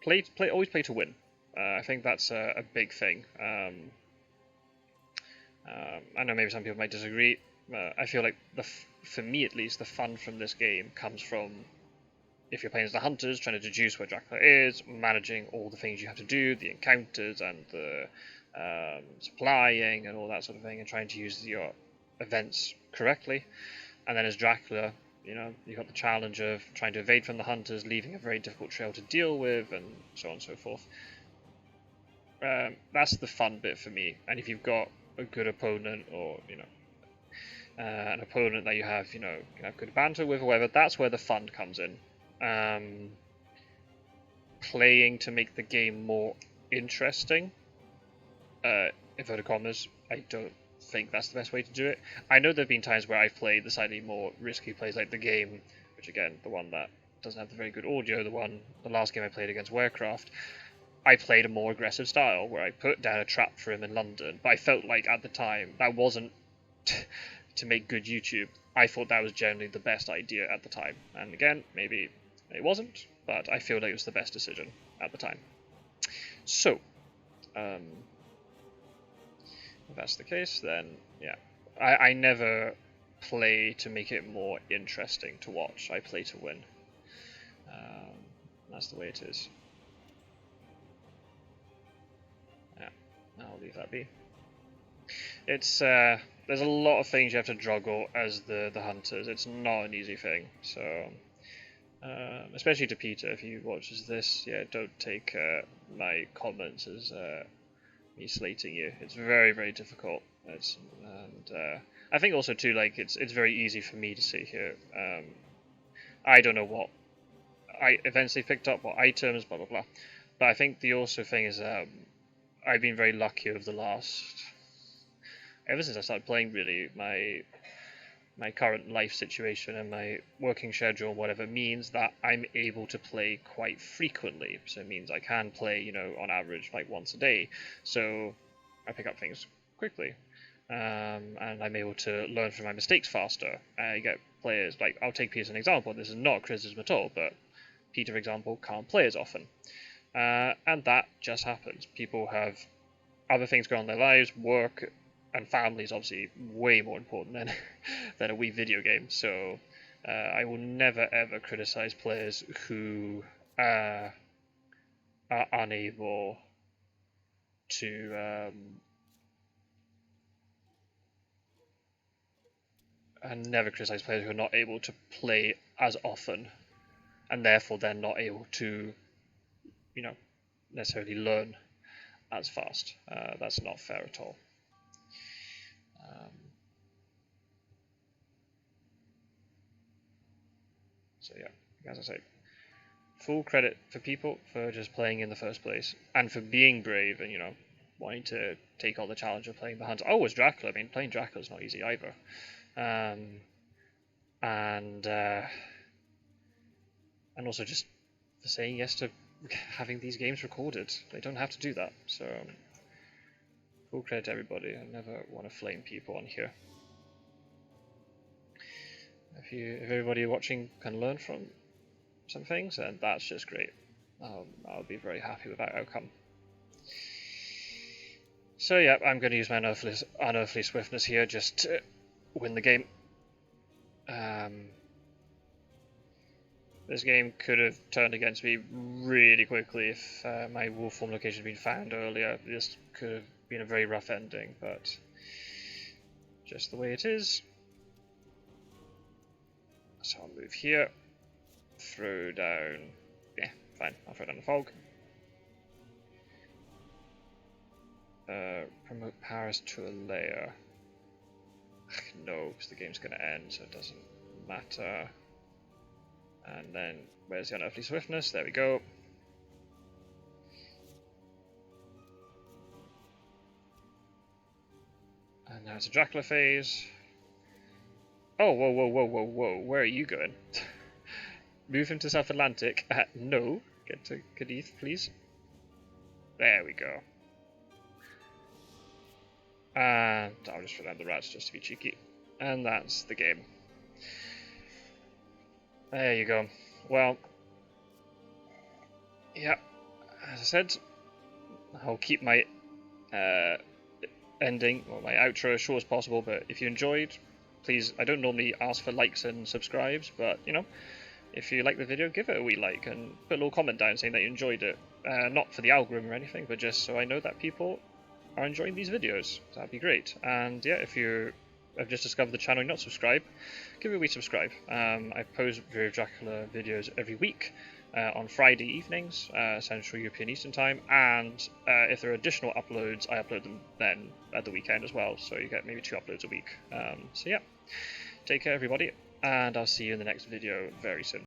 always play to win. I think that's a big thing. I know maybe some people might disagree. I feel like for me at least, the fun from this game comes from, if you're playing as the hunters, trying to deduce where Dracula is, managing all the things you have to do, the encounters and the supplying and all that sort of thing, and trying to use your events correctly. And then as Dracula, you know, you've got the challenge of trying to evade from the hunters, leaving a very difficult trail to deal with, and so on and so forth. That's the fun bit for me. And if you've got a good opponent, or an opponent that you have good banter with or whatever, that's where the fun comes in. Playing to make the game more interesting, inverted commas, I don't think that's the best way to do it. I know there have been times where I've played the slightly more risky plays, like the game, which again, the one that doesn't have the very good audio, the last game I played against Warecraft, I played a more aggressive style, where I put down a trap for him in London, but I felt like at the time, that wasn't to make good YouTube. I thought that was generally the best idea at the time, and again, maybe it wasn't, but I feel like it was the best decision at the time. So, if that's the case, then yeah, I never play to make it more interesting to watch. I play to win. That's the way it is. Yeah, I'll leave that be. It's there's a lot of things you have to juggle as the hunters. It's not an easy thing. So, especially to Peter, if he watches this, yeah, don't take my comments as me slating you. It's very, very difficult. I think also too, like it's very easy for me to sit here. I don't know what events they picked up, what items, blah blah blah. But I think the also thing is I've been very lucky over the last, ever since I started playing, really, my current life situation and my working schedule, whatever, means that I'm able to play quite frequently. So it means I can play, on average, like once a day. So I pick up things quickly. And I'm able to learn from my mistakes faster. I get players, like, I'll take Peter as an example. This is not a criticism at all, but Peter, for example, can't play as often. And that just happens. People have other things going on in their lives, work, and family is obviously way more important than a Wii video game. So I will never ever criticize players who are unable to and never criticize players who are not able to play as often, and therefore they're not able to, necessarily learn as fast. That's not fair at all. So yeah, as I say, full credit for people for just playing in the first place and for being brave and wanting to take on the challenge of playing the hunt. Oh, was Dracula? I mean, playing Dracula is not easy either. And also just for saying yes to having these games recorded. They don't have to do that. So full credit to everybody. I never want to flame people on here. If everybody watching can learn from some things, then that's just great. I'll be very happy with that outcome. So yeah, I'm going to use my unearthly swiftness here just to win the game. This game could have turned against me really quickly if my wolf form location had been found earlier. This could have been a very rough ending, but just the way it is. So I'll move here, throw down, yeah, fine, I'll throw down the fog. Promote Paris to a layer. No, because the game's going to end, so it doesn't matter. And then, where's the unearthly swiftness? There we go. And now it's a Dracula phase. Oh, whoa, whoa, whoa, whoa, whoa, where are you going? Move him to South Atlantic. No, get to Cadiz, please. There we go. And I'll just throw down the rats just to be cheeky. And that's the game. There you go. Well, yeah, as I said, I'll keep my ending, or my outro as short as possible, but if you enjoyed, please, I don't normally ask for likes and subscribes, but, if you like the video, give it a wee like, and put a little comment down saying that you enjoyed it. Not for the algorithm or anything, but just so I know that people are enjoying these videos. That'd be great. And yeah, if you have just discovered the channel and not subscribed, give it a wee subscribe. I post Dracula videos every week on Friday evenings, Central European Eastern Time, and if there are additional uploads, I upload them then at the weekend as well, so you get maybe 2 uploads a week. So yeah, take care everybody, and I'll see you in the next video very soon.